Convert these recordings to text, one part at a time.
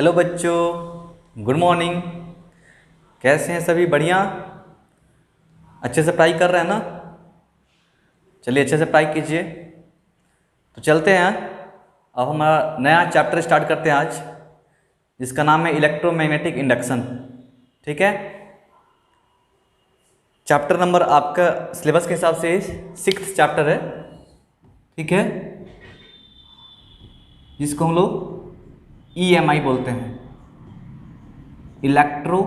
Hello बच्चों, good morning. कैसे हैं सभी? बढ़िया, अच्छे से पढ़ाई कर रहे हैं ना? चलिए अच्छे से पढ़ाई कीजिए। तो चलते हैं, अब हमारा नया चैप्टर स्टार्ट करते हैं आज, जिसका नाम है इलेक्ट्रोमैग्नेटिक इंडक्शन। ठीक है, चैप्टर नंबर आपका सिलेबस के हिसाब से 6th चैप्टर है। ठीक है, जिसको हम लोग EMI बोलते हैं, इलेक्ट्रो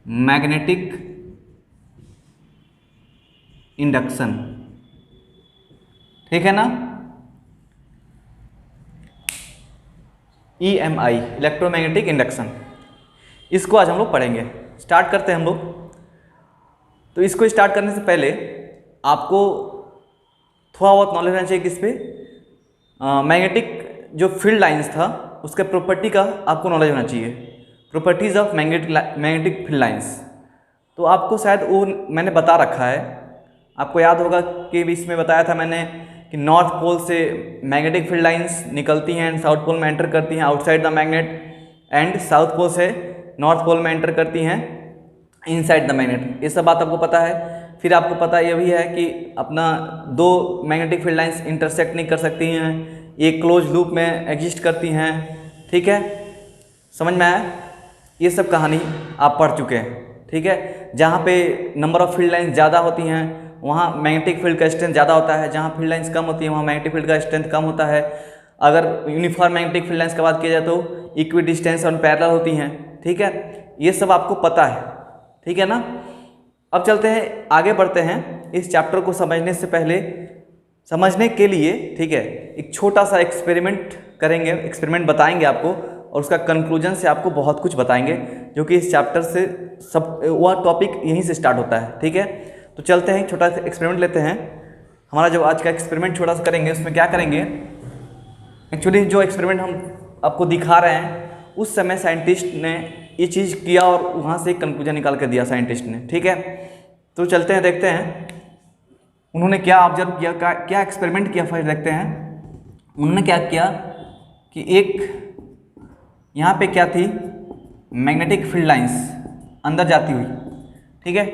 मैग्नेटिक इंडक्शन। ठीक है ना? EMI इलेक्ट्रोमैग्नेटिक इंडक्शन, इसको आज हम लोग पढ़ेंगे। स्टार्ट करते हैं हम लोग। तो इसको स्टार्ट करने से पहले आपको थोड़ा बहुत नॉलेज रहना चाहिए किस पे, मैग्नेटिक जो फील्ड लाइंस था उसके प्रॉपर्टी का आपको नॉलेज होना चाहिए, properties of magnetic field lines. तो आपको शायद वो मैंने बता रखा है, आपको याद होगा कि भी इसमें बताया था मैंने कि नॉर्थ पोल से मैग्नेटिक फील्ड लाइंस निकलती हैं एंड साउथ पोल में एंटर करती हैं outside the magnet, and south pole से नॉर्थ पोल में एंटर करती हैं इनसाइड द मैग्नेट। ये सब बात आपको पता है। फिर आपको पता यह भी है कि अपना दो मैग्नेटिक फील्ड लाइंस इंटरसेक्ट नहीं कर सकती हैं, एक क्लोज लूप में एग्जिस्ट करती हैं। ठीक है, समझ में आया? ये सब कहानी आप पढ़ चुके हैं। ठीक है, जहाँ पे नंबर ऑफ फील्ड लाइंस ज़्यादा होती हैं वहाँ मैग्नेटिक फील्ड का स्ट्रेंथ ज़्यादा होता है, जहाँ फील्ड लाइंस कम होती है वहाँ मैग्नेटिक फील्ड का स्ट्रेंथ कम होता है। अगर यूनिफॉर्म मैग्नेटिक फील्ड लाइंस की बात की जाए तो इक्वी डिस्टेंस और पैरेलल होती हैं। ठीक है, ये सब आपको पता है। ठीक है ना? अब चलते हैं, आगे बढ़ते हैं। इस चैप्टर को समझने से पहले, समझने के लिए, ठीक है, एक छोटा सा एक्सपेरिमेंट करेंगे, एक्सपेरिमेंट बताएंगे आपको, और उसका कंक्लूजन से आपको बहुत कुछ बताएंगे, जो कि इस चैप्टर से सब वह टॉपिक यहीं से स्टार्ट होता है। ठीक है, तो चलते हैं, छोटा सा एक्सपेरिमेंट लेते हैं। हमारा जो आज का एक्सपेरिमेंट छोटा सा करेंगे, उसमें क्या करेंगे, एक्चुअली जो एक्सपेरिमेंट हम आपको दिखा रहे हैं उस समय साइंटिस्ट ने ये चीज़ किया और वहाँ से एक कंक्लूजन निकाल कर दिया साइंटिस्ट ने। ठीक है, तो चलते हैं, देखते हैं उन्होंने क्या ऑब्जर्व किया, क्या एक्सपेरिमेंट किया। फर्स्ट देखते हैं उन्होंने क्या किया कि एक यहाँ पे क्या थी, मैग्नेटिक फील्ड लाइंस अंदर जाती हुई। ठीक है,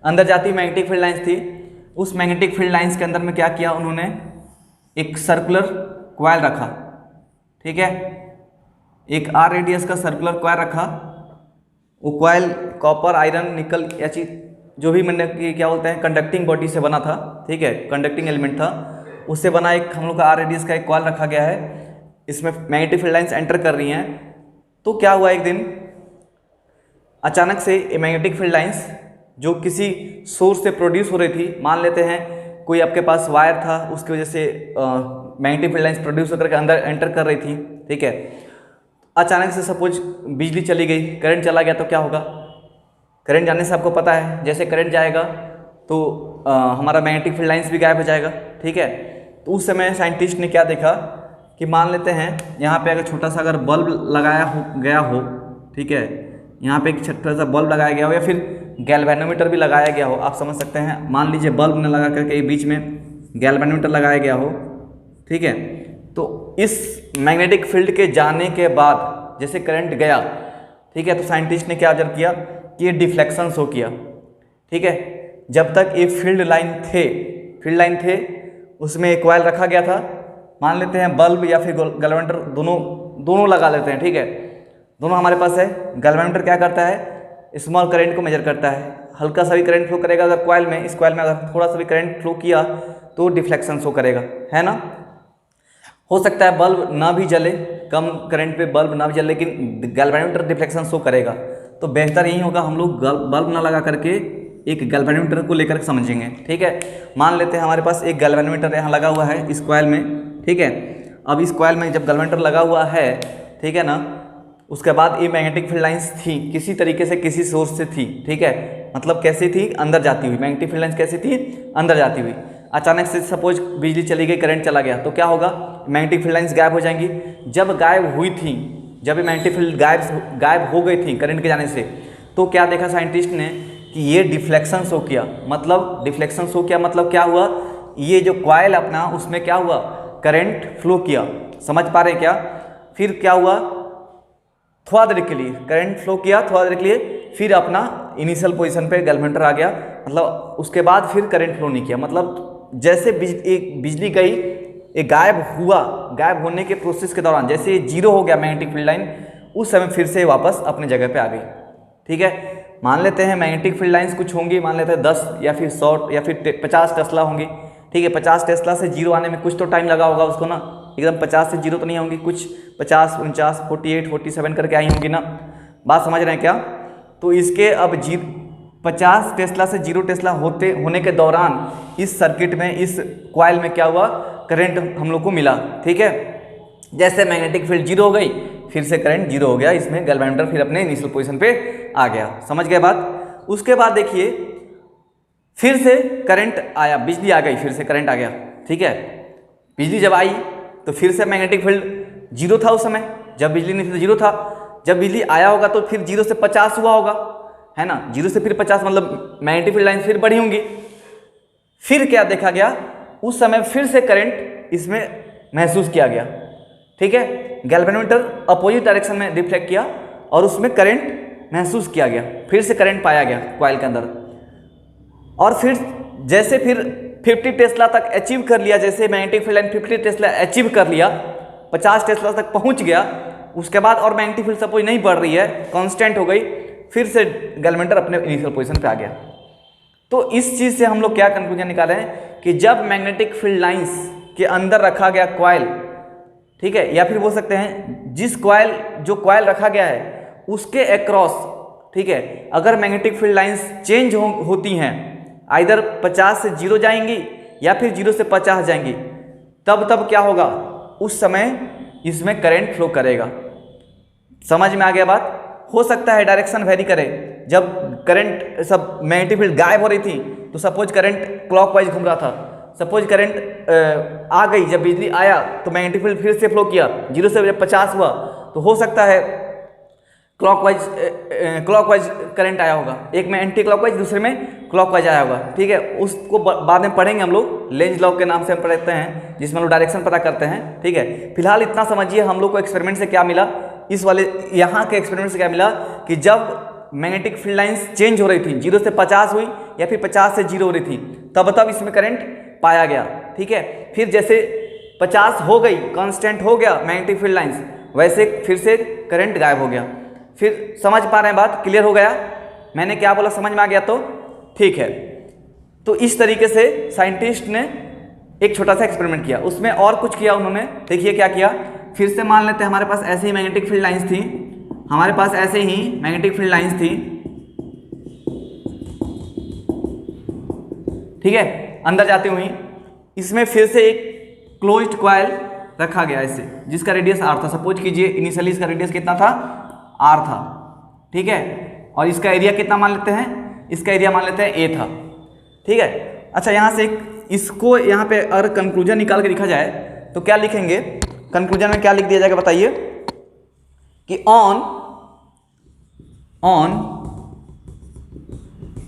अंदर जाती हुई मैग्नेटिक फील्ड लाइंस थी। उस मैग्नेटिक फील्ड लाइंस के अंदर में क्या किया उन्होंने, एक सर्कुलर कॉइल रखा। ठीक है, एक R रेडियस का सर्कुलर कॉइल रखा। वो कॉइल कॉपर, आयरन, निकल या चीज जो भी मैंने क्या बोलते हैं कंडक्टिंग बॉडी से बना था। ठीक है, कंडक्टिंग एलिमेंट था, उससे बना एक हम लोग का R रेडियस का एक कॉइल रखा गया है। इसमें मैग्नेटिक फील्ड लाइंस एंटर कर रही हैं। तो क्या हुआ, एक दिन अचानक से ये मैग्नेटिक फील्ड लाइंस जो किसी सोर्स से प्रोड्यूस हो रही थी, मान लेते हैं कोई आपके पास वायर था, उसकी वजह से मैग्नेटिक फील्ड लाइंस प्रोड्यूस होकर के अंदर एंटर कर रही थी। ठीक है, अचानक से सपोज बिजली चली गई, करंट चला गया, तो क्या होगा, करंट जाने से आपको पता है जैसे करंट जाएगा तो हमारा मैग्नेटिक फील्ड लाइंस भी गायब हो जाएगा। ठीक है, तो उस समय साइंटिस्ट ने क्या देखा कि मान लेते हैं यहाँ पे अगर छोटा सा अगर बल्ब लगाया गया हो, ठीक है, यहाँ पे एक छोटा सा बल्ब लगाया गया हो या फिर गैल्वेनोमीटर भी लगाया गया हो, आप समझ सकते हैं। मान लीजिए बल्ब न लगा करके बीच में गैल्वेनोमीटर लगाया गया हो। ठीक है, तो इस मैग्नेटिक फील्ड के जाने के बाद जैसे करंट गया, ठीक है, तो साइंटिस्ट ने क्या ऑब्जर्व किया कि ये डिफ्लेक्शन शो किया। ठीक है, जब तक ये फील्ड लाइन थे उसमें एक कॉइल रखा गया था, मान लेते हैं बल्ब या फिर गैल्वेनोमीटर, दोनों लगा लेते हैं। ठीक है, दोनों हमारे पास है। गैल्वेनोमीटर क्या करता है, स्मॉल करंट को मेजर करता है, हल्का सा भी करंट फ्लो करेगा अगर कॉइल में, इस कॉइल में अगर थोड़ा सा भी करंट फ्लो किया तो डिफ्लेक्शन शो करेगा, है ना। हो सकता है बल्ब ना भी जले, कम करंट पे बल्ब ना भी जले, लेकिन गैल्वेनोमीटर डिफ्लेक्शन शो करेगा। तो बेहतर यही होगा हम लोग बल्ब ना लगा करके एक गैल्वेनोमीटर को लेकर समझेंगे। ठीक है, मान लेते हैं हमारे पास एक गैल्वेनोमीटर यहाँ लगा हुआ है इस कॉइल में। ठीक है, अब इस कॉइल में जब गैल्वेनोमीटर लगा हुआ है, ठीक है ना, उसके बाद ये मैग्नेटिक फील्ड लाइंस थी, किसी तरीके से किसी सोर्स से थी। ठीक है, मतलब कैसी थी, अंदर जाती हुई। मैग्नेटिक फील्ड लाइंस कैसी थी, अंदर जाती हुई। अचानक से सपोज बिजली चली गई, करंट चला गया, तो क्या होगा, मैग्नेटिक फील्ड लाइंस गायब हो जाएंगी। जब गायब हुई थी, जब मैग्नेटिक फील्ड गायब हो गई थी करंट के जाने से, तो क्या देखा साइंटिस्ट ने कि ये डिफ्लेक्शन शो किया। मतलब डिफ्लेक्शन शो किया मतलब क्या हुआ, ये जो कॉइल अपना उसमें क्या हुआ, करंट फ्लो किया। समझ पा रहे क्या, फिर क्या हुआ, थोड़ा देर के लिए करंट फ्लो किया, थोड़ा देर के लिए, फिर अपना इनिशियल पोजीशन पे गैल्वेनोमीटर आ गया, मतलब उसके बाद फिर करंट फ्लो नहीं किया। मतलब जैसे बिजली गई, एक गायब हुआ, गायब होने के प्रोसेस के दौरान जैसे जीरो हो गया मैग्नेटिक फील्ड लाइन, उस समय फिर से वापस अपने जगह पे आ गई। ठीक है, मान लेते हैं मैग्नेटिक फील्ड लाइंस कुछ होंगी, मान लेते हैं 10 या फिर 100 या फिर 50 टेस्ला होंगी। ठीक है, 50 टेस्ला से जीरो आने में कुछ तो टाइम लगा होगा उसको ना, एकदम 50 से जीरो तो नहीं होंगी, कुछ 50, 49, 48, 47 करके आई होंगी ना। बात समझ रहे हैं क्या? तो इसके अब 50 टेस्ला से जीरो टेस्ला होने के दौरान इस सर्किट में, इस कॉइल में क्या हुआ, करंट हम लोग को मिला। ठीक है, जैसे मैग्नेटिक फील्ड जीरो हो गई, फिर से करंट जीरो हो गया, इसमें गैल्वेनोमीटर फिर अपने इनिशियल पोजीशन पे आ गया। समझ गए बात? उसके बाद देखिए फिर से करंट आया, बिजली आ गई, फिर से करंट आ गया। ठीक है, बिजली जब आई तो फिर से मैग्नेटिक फील्ड जीरो था उस समय, जब बिजली नहीं थी तो जीरो था। जब बिजली आया होगा तो फिर जीरो से 50 हुआ होगा, है ना, जीरो से फिर 50, मतलब मैग्नेटिक फील्ड लाइन फिर बढ़ी होंगी। फिर क्या देखा गया, उस समय फिर से करंट इसमें महसूस किया गया। ठीक है, गैल्वेनोमीटर अपोजिट डायरेक्शन में रिफ्लेक्ट किया और उसमें करंट महसूस किया गया, फिर से करंट पाया गया कॉइल के अंदर। और फिर जैसे फिर 50 टेस्ला तक अचीव कर लिया, जैसे magnetic field line 50 Tesla achieve कर लिया, 50 टेस्ला तक पहुंच गया, उसके बाद और मैग्नेटिक फील्ड सपोज नहीं बढ़ रही है, कांस्टेंट हो गई, फिर से गैल्वेनोमीटर अपने इनिशियल पोजीशन पे आ गया। तो इस चीज़ से हम लोग क्या कंक्लूजन निकाले हैं कि जब मैग्नेटिक फील्ड लाइंस के अंदर रखा गया कॉइल, ठीक है, या फिर बोल सकते हैं जो कॉइल रखा गया है उसके अक्रॉस, ठीक है, अगर मैग्नेटिक फील्ड लाइंस चेंज होती हैं, आइदर 50 से जीरो जाएंगी या फिर जीरो से 50 जाएंगी, तब क्या होगा, उस समय इसमें करंट फ्लो करेगा। समझ में आ गया बात? हो सकता है डायरेक्शन वेरी करे, जब करंट सब मैग्नेटिक फील्ड गायब हो रही थी तो सपोज करंट क्लॉकवाइज घूम रहा था, सपोज करंट आ गई, जब बिजली आया तो मैग्नेटिक फील्ड फिर से फ्लो किया, जीरो से जब 50 हुआ तो हो सकता है क्लॉकवाइज करंट आया होगा, एक में एंटी क्लॉकवाइज, दूसरे में क्लॉकवाइज आया होगा। ठीक है, उसको बाद में पढ़ेंगे हम लोग, लेंज लॉ के नाम से हम पढ़ते हैं, जिसमें हम लोग डायरेक्शन पता करते हैं। ठीक है, फिलहाल इतना समझिए हम लोग को एक्सपेरिमेंट से क्या मिला, इस वाले यहाँ के एक्सपेरिमेंट से क्या मिला कि जब मैग्नेटिक फील्ड लाइंस चेंज हो रही थी, जीरो से 50 हुई या फिर 50 से जीरो हो रही थी, तब इसमें करंट पाया गया। ठीक है, फिर जैसे 50 हो गई, कांस्टेंट हो गया मैग्नेटिक फील्ड लाइंस, वैसे फिर से करंट गायब हो गया। फिर समझ पा रहे हैं बात? क्लियर हो गया? मैंने क्या बोला समझ में आ गया तो ठीक है। तो इस तरीके से साइंटिस्ट ने एक छोटा सा एक्सपेरिमेंट किया, उसमें और कुछ किया उन्होंने। देखिए क्या किया, फिर से मान लेते हैं हमारे पास ऐसे ही मैग्नेटिक फील्ड लाइंस थी, हमारे पास ऐसे ही मैग्नेटिक फील्ड लाइंस थी, ठीक है, अंदर जाती हुई, इसमें फिर से एक क्लोज्ड कॉइल रखा गया ऐसे, जिसका रेडियस r था। सपोज कीजिए इनिशियली इसका रेडियस कितना था, r था। ठीक है, और इसका एरिया कितना मान लेते हैं, इसका एरिया मान लेते हैं a था। ठीक है, अच्छा यहाँ से इसको यहाँ पे अगर कंक्लूजन निकाल के लिखा जाए तो क्या लिखेंगे, कंक्लूजन में क्या लिख दिया जाएगा बताइए, कि on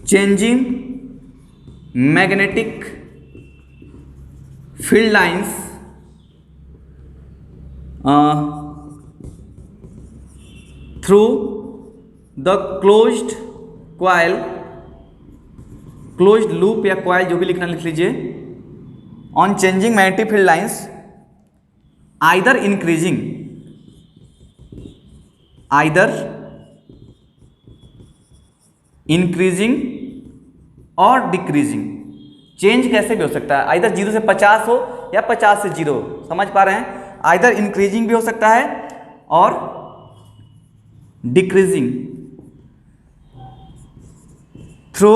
changing magnetic field lines through the closed coil, closed loop या कॉइल जो भी लिखना लिख लीजिए, on changing magnetic field lines either increasing और डिक्रीजिंग। चेंज कैसे भी हो सकता है, आइदर 0 से 50 हो या 50 से 0, समझ पा रहे हैं? आइदर इंक्रीजिंग भी हो सकता है और decreasing through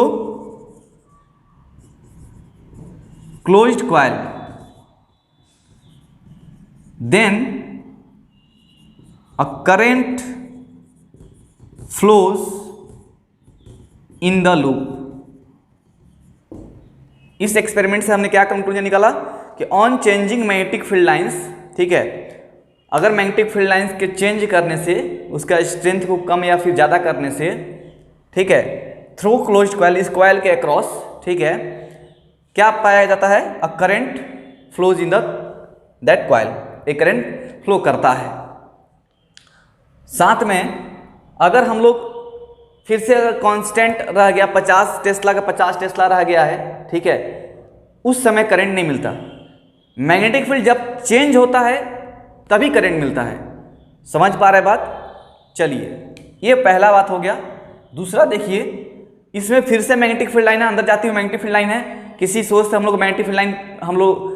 closed coil, then a current flows in the loop। इस एक्सपेरिमेंट से हमने क्या कंक्लूजन निकाला कि on changing magnetic field lines, ठीक है, अगर मैग्नेटिक फील्ड लाइंस के चेंज करने से, उसका स्ट्रेंथ को कम या फिर ज़्यादा करने से, ठीक है, थ्रू क्लोज्ड कॉइल, इस कॉइल के अक्रॉस, ठीक है, क्या पाया जाता है, a current flows in that coil, एक करंट फ्लो करता है। साथ में अगर हम लोग फिर से अगर कांस्टेंट रह गया 50 टेस्ला का 50 टेस्ला रह गया है, ठीक है, उस समय करंट नहीं मिलता। मैग्नेटिक फील्ड जब चेंज होता है तभी करंट मिलता है। समझ पा रहे बात? चलिए, ये पहला बात हो गया। दूसरा देखिए, इसमें फिर से मैग्नेटिक फील्ड लाइन अंदर जाती हुई मैग्नेटिक फील्ड लाइन है, किसी सोर्स से हम लोग मैग्नेटिक फील्ड लाइन हम लोग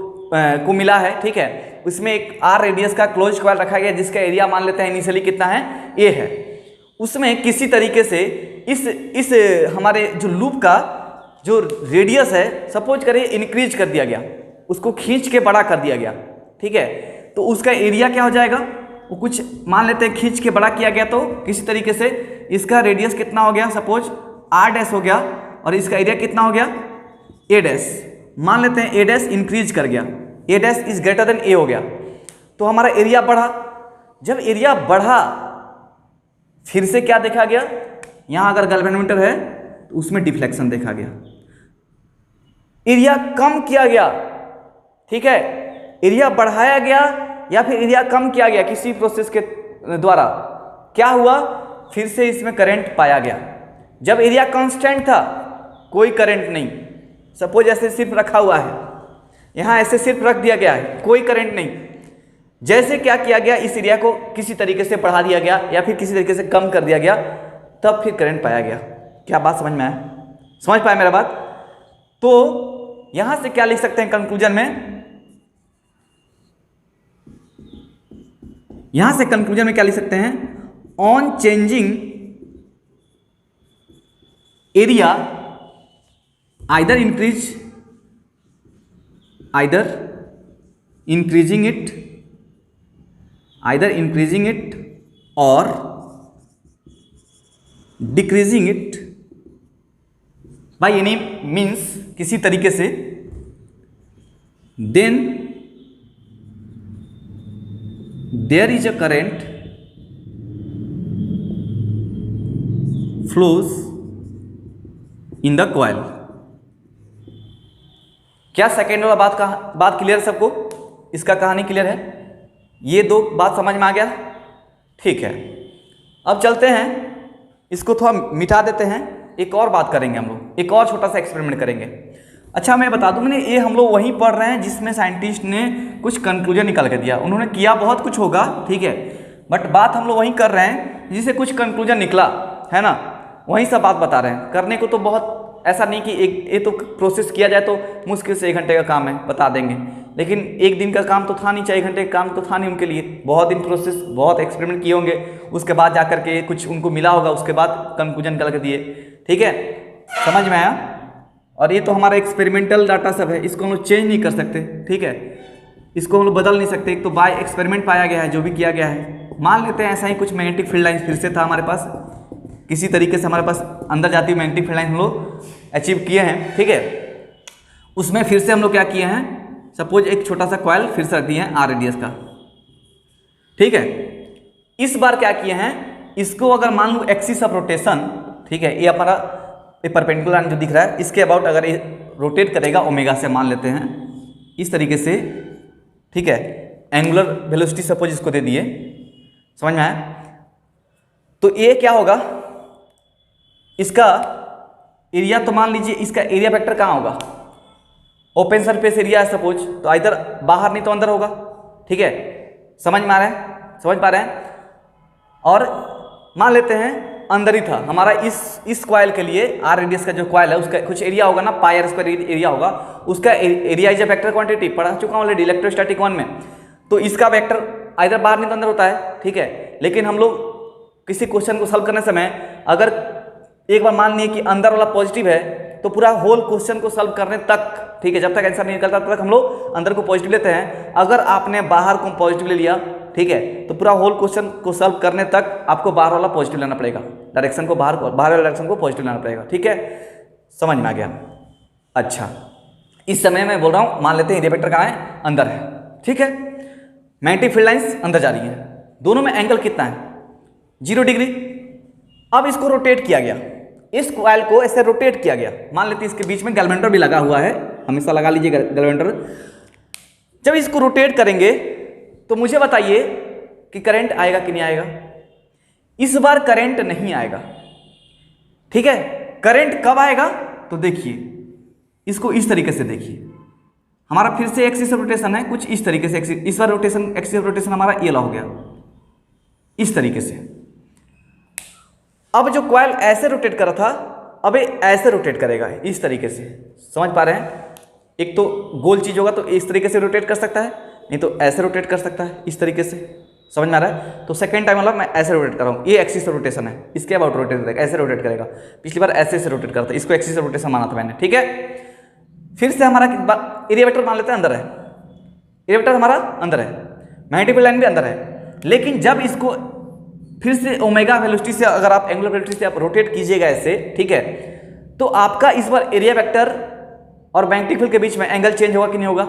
को मिला है, ठीक है। उसमें एक आर रेडियस का क्लोज कॉइल रखा गया जिसका एरिया मान लेते हैं इनिशियली कितना है, ए है। उसमें किसी तरीके से इस हमारे जो लूप का जो रेडियस है सपोज करिए इंक्रीज कर दिया गया, उसको खींच के बड़ा कर दिया गया, ठीक है। तो उसका एरिया क्या हो जाएगा, वो कुछ मान लेते हैं खींच के बड़ा किया गया, तो किसी तरीके से इसका रेडियस कितना हो गया, सपोज आर डैश हो गया और इसका एरिया कितना हो गया, ए डैश। मान लेते हैं ए डैश इंक्रीज कर गया, ए डैश इज ग्रेटर देन ए हो गया, तो हमारा एरिया बढ़ा। जब एरिया बढ़ा फिर से क्या देखा गया, यहां अगर गैल्वेनोमीटर है तो उसमें डिफ्लेक्शन देखा गया, एरिया कम किया गया, ठीक है। एरिया बढ़ाया गया या फिर एरिया कम किया गया किसी प्रोसेस के द्वारा, क्या हुआ, फिर से इसमें करंट पाया गया। जब एरिया कांस्टेंट था कोई करंट नहीं, सपोज ऐसे सिर्फ रखा हुआ है, यहां ऐसे सिर्फ रख दिया गया है, कोई करंट नहीं। जैसे क्या किया गया, इस एरिया को किसी तरीके से बढ़ा दिया गया या फिर किसी तरीके से कम कर दिया गया, तब फिर करंट पाया गया। क्या बात समझ में आया? समझ पाया मेरा बात? तो यहां से क्या लिख सकते हैं कंक्लूजन में, यहां से कंक्लूजन में क्या लिख सकते हैं, on changing area either increasing it or decreasing it by any means, किसी तरीके से, then there is a current flows in the coil। क्या सेकेंड वाला बात क्लियर सबको? इसका कहानी क्लियर है? ये दो बात समझ में आ गया? ठीक है, अब चलते हैं, इसको थोड़ा मिटा देते हैं, एक और बात करेंगे हम लोग, एक और छोटा सा एक्सपेरिमेंट करेंगे। अच्छा मैं बता दूं, मैंने ये हम लोग वहीं पढ़ रहे हैं जिसमें साइंटिस्ट ने कुछ कंक्लूजन निकाल के दिया। उन्होंने किया बहुत कुछ होगा, ठीक है, बट बात हम लोग वहीं कर रहे हैं जिससे कुछ कंक्लूजन निकला है ना, वहीं सब बात बता रहे हैं। करने को तो बहुत ऐसा नहीं कि ये तो प्रोसेस किया जाए तो मुश्किल से 1 घंटे का काम है, बता देंगे, लेकिन 1 दिन का काम तो था नहीं, 1 घंटे का काम तो था नहीं उनके लिए, बहुत दिन प्रोसेस, बहुत एक्सपेरिमेंट किए होंगे, उसके बाद जाकर के कुछ उनको मिला होगा, उसके बाद कंक्लूजन निकाल के दिए, ठीक है। समझ में आया? और ये तो हमारा एक्सपेरिमेंटल डाटा सब है, इसको हम लोग चेंज नहीं कर सकते, ठीक है, इसको हम लोग बदल नहीं सकते। एक तो बाय एक्सपेरिमेंट पाया गया है जो भी किया गया है। मान लेते हैं ऐसा ही कुछ मैग्नेटिक फील्ड लाइन फिर से था हमारे पास, किसी तरीके से हमारे पास अंदर जाती हुई मैग्नेटिक फील्ड लाइन हम लोग अचीव किए हैं, ठीक है। उसमें फिर से हम लोग क्या किए हैं, सपोज एक छोटा सा कॉइल फिर से रख दिए हैं आर रेडियस का, ठीक है। इस बार क्या किए हैं, इसको अगर मान लो एक्सिस ऑफ रोटेशन, ठीक है, ये हमारा परपेंडिकुलर लाइन जो दिख रहा है इसके अबाउट अगर ये रोटेट करेगा ओमेगा से, मान लेते हैं इस तरीके से, ठीक है, एंगुलर वेलोसिटी सपोज इसको दे दिए, समझ में आया? तो ये क्या होगा, इसका एरिया तो मान लीजिए इसका एरिया वेक्टर कहाँ होगा, ओपन सरफेस एरिया है सपोज, तो इधर बाहर नहीं तो अंदर होगा, ठीक है। समझ में आ रहा है? समझ पा रहे हैं? और मान लेते हैं अंदर ही था हमारा, इस कॉइल के लिए आर रेडियस का जो कॉइल है उसका कुछ एरिया होगा ना, पाई आर स्क्वायर एरिया होगा, उसका area is a vector quantity, पढ़ा चुका हूँ ऑलरेडी इलेक्ट्रोस्टैटिक 1 में। तो इसका वेक्टर इधर बाहर नहीं तो अंदर होता है, ठीक है। लेकिन हम लोग किसी क्वेश्चन को सॉल्व करने समय अगर एक बार मान लिए कि अंदर वाला पॉजिटिव है तो पूरा होल क्वेश्चन को सॉल्व करने तक, ठीक है, जब तक आंसर नहीं निकलता तब तक हम लोग अंदर को पॉजिटिव लेते हैं। अगर आपने बाहर को पॉजिटिव ले लिया, ठीक है, तो पूरा होल क्वेश्चन को सॉल्व करने तक आपको बाहर वाला पॉजिटिव लेना पड़ेगा, डायरेक्शन को बाहर वाले डायरेक्शन को पॉजिटिव लेना पड़ेगा, ठीक है। समझ में आ गया? अच्छा, इस समय मैं बोल रहा हूँ, मान लेते हैं एरिया वेक्टर कहाँ है, अंदर है, ठीक है, मैग्नेटिक फील्ड लाइंस अंदर जा रही है, दोनों में एंगल कितना है, 0 डिग्री। अब इसको रोटेट किया गया, इस कॉइल को ऐसे रोटेट किया गया, मान लेते हैं इसके बीच में गैल्वेनोमीटर भी लगा हुआ है, हमेशा लगा लीजिए गैल्वेनोमीटर। जब इसको रोटेट करेंगे तो मुझे बताइए कि करंट आएगा कि नहीं आएगा। इस बार करंट नहीं आएगा। ठीक है, करंट कब आएगा तो देखिए इसको इस तरीके से देखिए, हमारा फिर से एक्सिस ऑफ रोटेशन है कुछ इस तरीके से, इस बार रोटेशन एक्सिस ऑफ रोटेशन हमारा ये हो गया इस तरीके से। अब जो कॉइल ऐसे रोटेट कर रहा था अब ये ऐसे रोटेट करेगा इस तरीके से, समझ पा रहे हैं? एक तो गोल चीज होगा तो इस तरीके से रोटेट कर सकता है, नहीं तो ऐसे रोटेट कर सकता है इस तरीके से, समझ में आ रहा है? तो सेकंड टाइम मतलब मैं ऐसे रोटेट कर रहा हूँ, ये एक्सिस ऑफ रोटेशन है, इसके अबाउट रोटेट करेगा, ऐसे रोटेट करेगा। पिछली बार ऐसे रोटेट करता है, इसको एक्सिस ऑफ रोटेशन माना था मैंने। ठीक है, फिर से हमारा एरिया वेक्टर मान लेते हैं अंदर है, एरिया वेक्टर हमारा अंदर है, मैग्नेटिक फील्ड लाइन भी अंदर है, लेकिन जब इसको फिर से ओमेगा वेलोसिटी से अगर आप एंगुलर वेलोसिटी से आप रोटेट कीजिएगा ऐसे, ठीक है, तो आपका इस बार एरिया वेक्टर और मैग्नेटिक फील्ड के बीच में एंगल चेंज होगा कि नहीं होगा?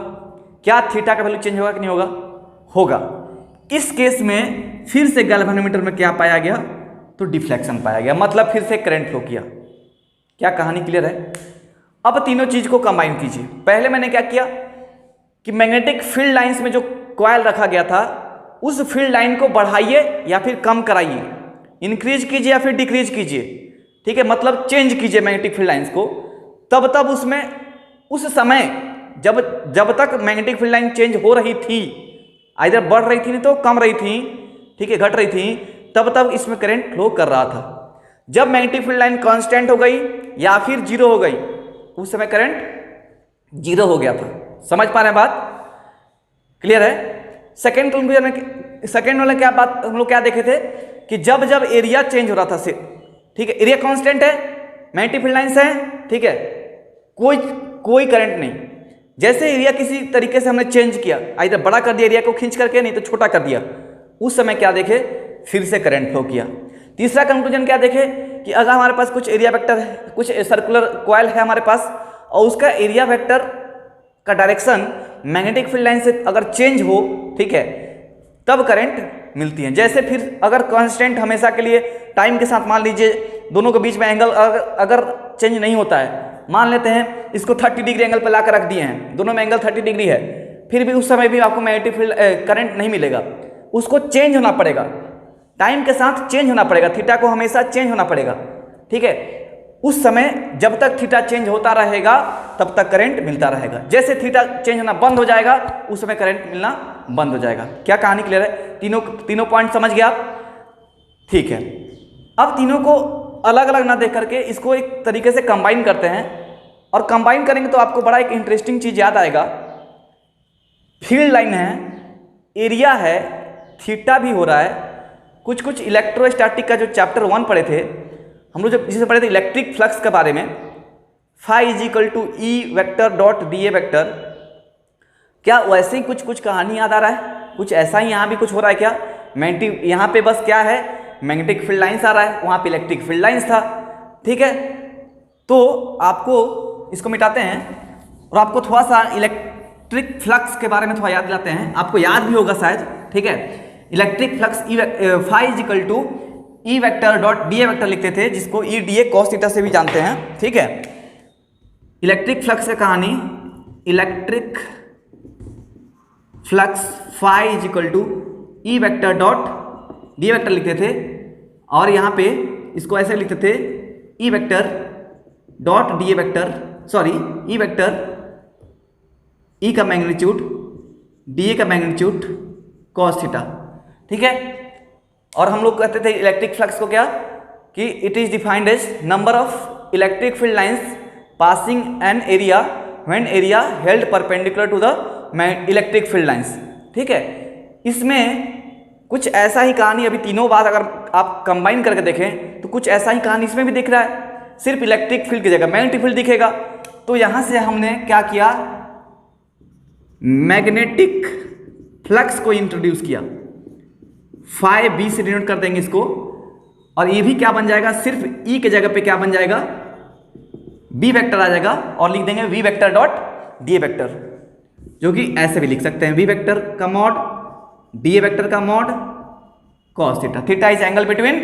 क्या थीटा का वैल्यू चेंज होगा कि नहीं होगा? होगा। इस केस में फिर से गैल्वेनोमीटर में क्या पाया गया तो डिफ्लेक्शन पाया गया, मतलब फिर से करंट फ्लो किया। क्या कहानी क्लियर है? अब तीनों चीज को कंबाइन कीजिए। पहले मैंने क्या किया कि मैग्नेटिक फील्ड लाइंस में जो कॉइल रखा गया था उस फील्ड लाइन को बढ़ाइए या फिर कम कराइए, इंक्रीज कीजिए या फिर डिक्रीज कीजिए। ठीक है, मतलब चेंज कीजिए मैग्नेटिक फील्ड लाइंस को, तब उसमें उस समय जब तक मैग्नेटिक फील्ड लाइन चेंज हो रही थी, आइदर बढ़ रही थी नहीं तो कम रही थी, ठीक है, घट रही थी, तब इसमें करंट फ्लो कर रहा था। जब मैग्नेटिक फील्ड लाइन कांस्टेंट हो गई या फिर जीरो हो गई उस समय करंट जीरो हो गया था। समझ पा रहे हैं बात? क्लियर है? सेकेंड कंक्लूजन में, सेकेंड वाला क्या बात हम लोग क्या देखे थे कि जब एरिया चेंज हो रहा था, ठीक है, एरिया कांस्टेंट है, मैग्नेटिक फील्ड लाइंस है, ठीक है, कोई करंट नहीं, जैसे एरिया किसी तरीके से हमने चेंज किया, आइदर बड़ा कर दिया एरिया को खींच करके, नहीं तो छोटा कर दिया, उस समय क्या देखे फिर से करंट फ्लो किया। तीसरा कंक्लूजन क्या देखे कि अगर हमारे पास कुछ एरिया वेक्टर है, कुछ सर्कुलर कॉइल है हमारे पास और उसका एरिया वेक्टर का डायरेक्शन मैग्नेटिक फील्ड लाइन से अगर चेंज हो, ठीक है, तब करंट मिलती है। जैसे फिर अगर कांस्टेंट हमेशा के लिए टाइम के साथ मान लीजिए दोनों के बीच में एंगल अगर चेंज नहीं होता है, मान लेते हैं इसको 30 डिग्री एंगल पर लाकर रख दिए हैं, दोनों में एंगल 30 डिग्री है, फिर भी उस समय भी आपको मैग्नेटिक फील्ड करंट नहीं मिलेगा, उसको चेंज होना पड़ेगा, टाइम के साथ चेंज होना पड़ेगा, थीटा को हमेशा चेंज होना पड़ेगा। ठीक है, उस समय जब तक थीटा चेंज होता रहेगा तब तक करंट मिलता रहेगा, जैसे थीटा चेंज होना बंद हो जाएगा उस समय करंट मिलना बंद हो जाएगा। क्या कहानी क्लियर है? तीनों पॉइंट समझ गए आप? ठीक है, अब तीनों को अलग अलग ना देख करके इसको एक तरीके से कंबाइन करते हैं, और कंबाइन करेंगे तो आपको बड़ा एक इंटरेस्टिंग चीज याद आएगा। फील्ड लाइन है, एरिया है, थीटा भी हो रहा है, कुछ इलेक्ट्रोस्टैटिक का जो चैप्टर 1 पढ़े थे हम लोग, जब जिसे पढ़े थे इलेक्ट्रिक फ्लक्स के बारे में, phi is equal to E vector dot D A vector, क्या वैसे ही कुछ कहानी याद आ रहा है? कुछ ऐसा ही यहाँ भी कुछ हो रहा है क्या? मैग्नेटिक यहाँ पे बस क्या है, मैग्नेटिक फील्ड लाइंस आ रहा है, वहाँ पे इलेक्ट्रिक फील्ड लाइंस था। ठीक है, तो आपको इसको मिटाते हैं और आपको थोड़ा सा इलेक्ट्रिक फ्लक्स के बारे में थोड़ा याद दिलाते हैं, आपको याद भी होगा शायद। ठीक है, electric flux phi is equal to E vector dot D A vector लिखते थे, जिसको E D A cos theta से भी जानते हैं। ठीक है, इलेक्ट्रिक फ्लक्स की कहानी, electric flux phi is equal to E vector dot D A vector लिखते थे, और यहाँ पे इसको ऐसे लिखते थे E vector dot D A vector, sorry E vector, E का मैग्नीट्यूड डी ए का मैग्नीट्यूड कॉस थीटा। ठीक है, और हम लोग कहते थे इलेक्ट्रिक फ्लक्स को क्या कि it is defined as number of electric field lines passing an area when area held perpendicular to the electric field lines. ठीक है, इसमें कुछ ऐसा ही कहानी, अभी तीनों बात अगर आप कंबाइन करके देखें तो कुछ ऐसा ही कहानी इसमें भी दिख रहा है, सिर्फ इलेक्ट्रिक फील्ड की जगह मैग्नेटिक फील्ड दिखेगा। तो यहां से हमने क्या किया, मैग्नेटिक फ्लक्स को इंट्रोड्यूस किया, फाई बी से डिनोट कर देंगे इसको, और ये भी क्या बन जाएगा, सिर्फ ई के जगह पे क्या बन जाएगा, बी वेक्टर आ जाएगा, और लिख देंगे V vector dot D A vector, जो कि ऐसे भी लिख सकते हैं, वी वेक्टर का मॉड डी ए वेक्टर का mod cos theta. Theta is angle between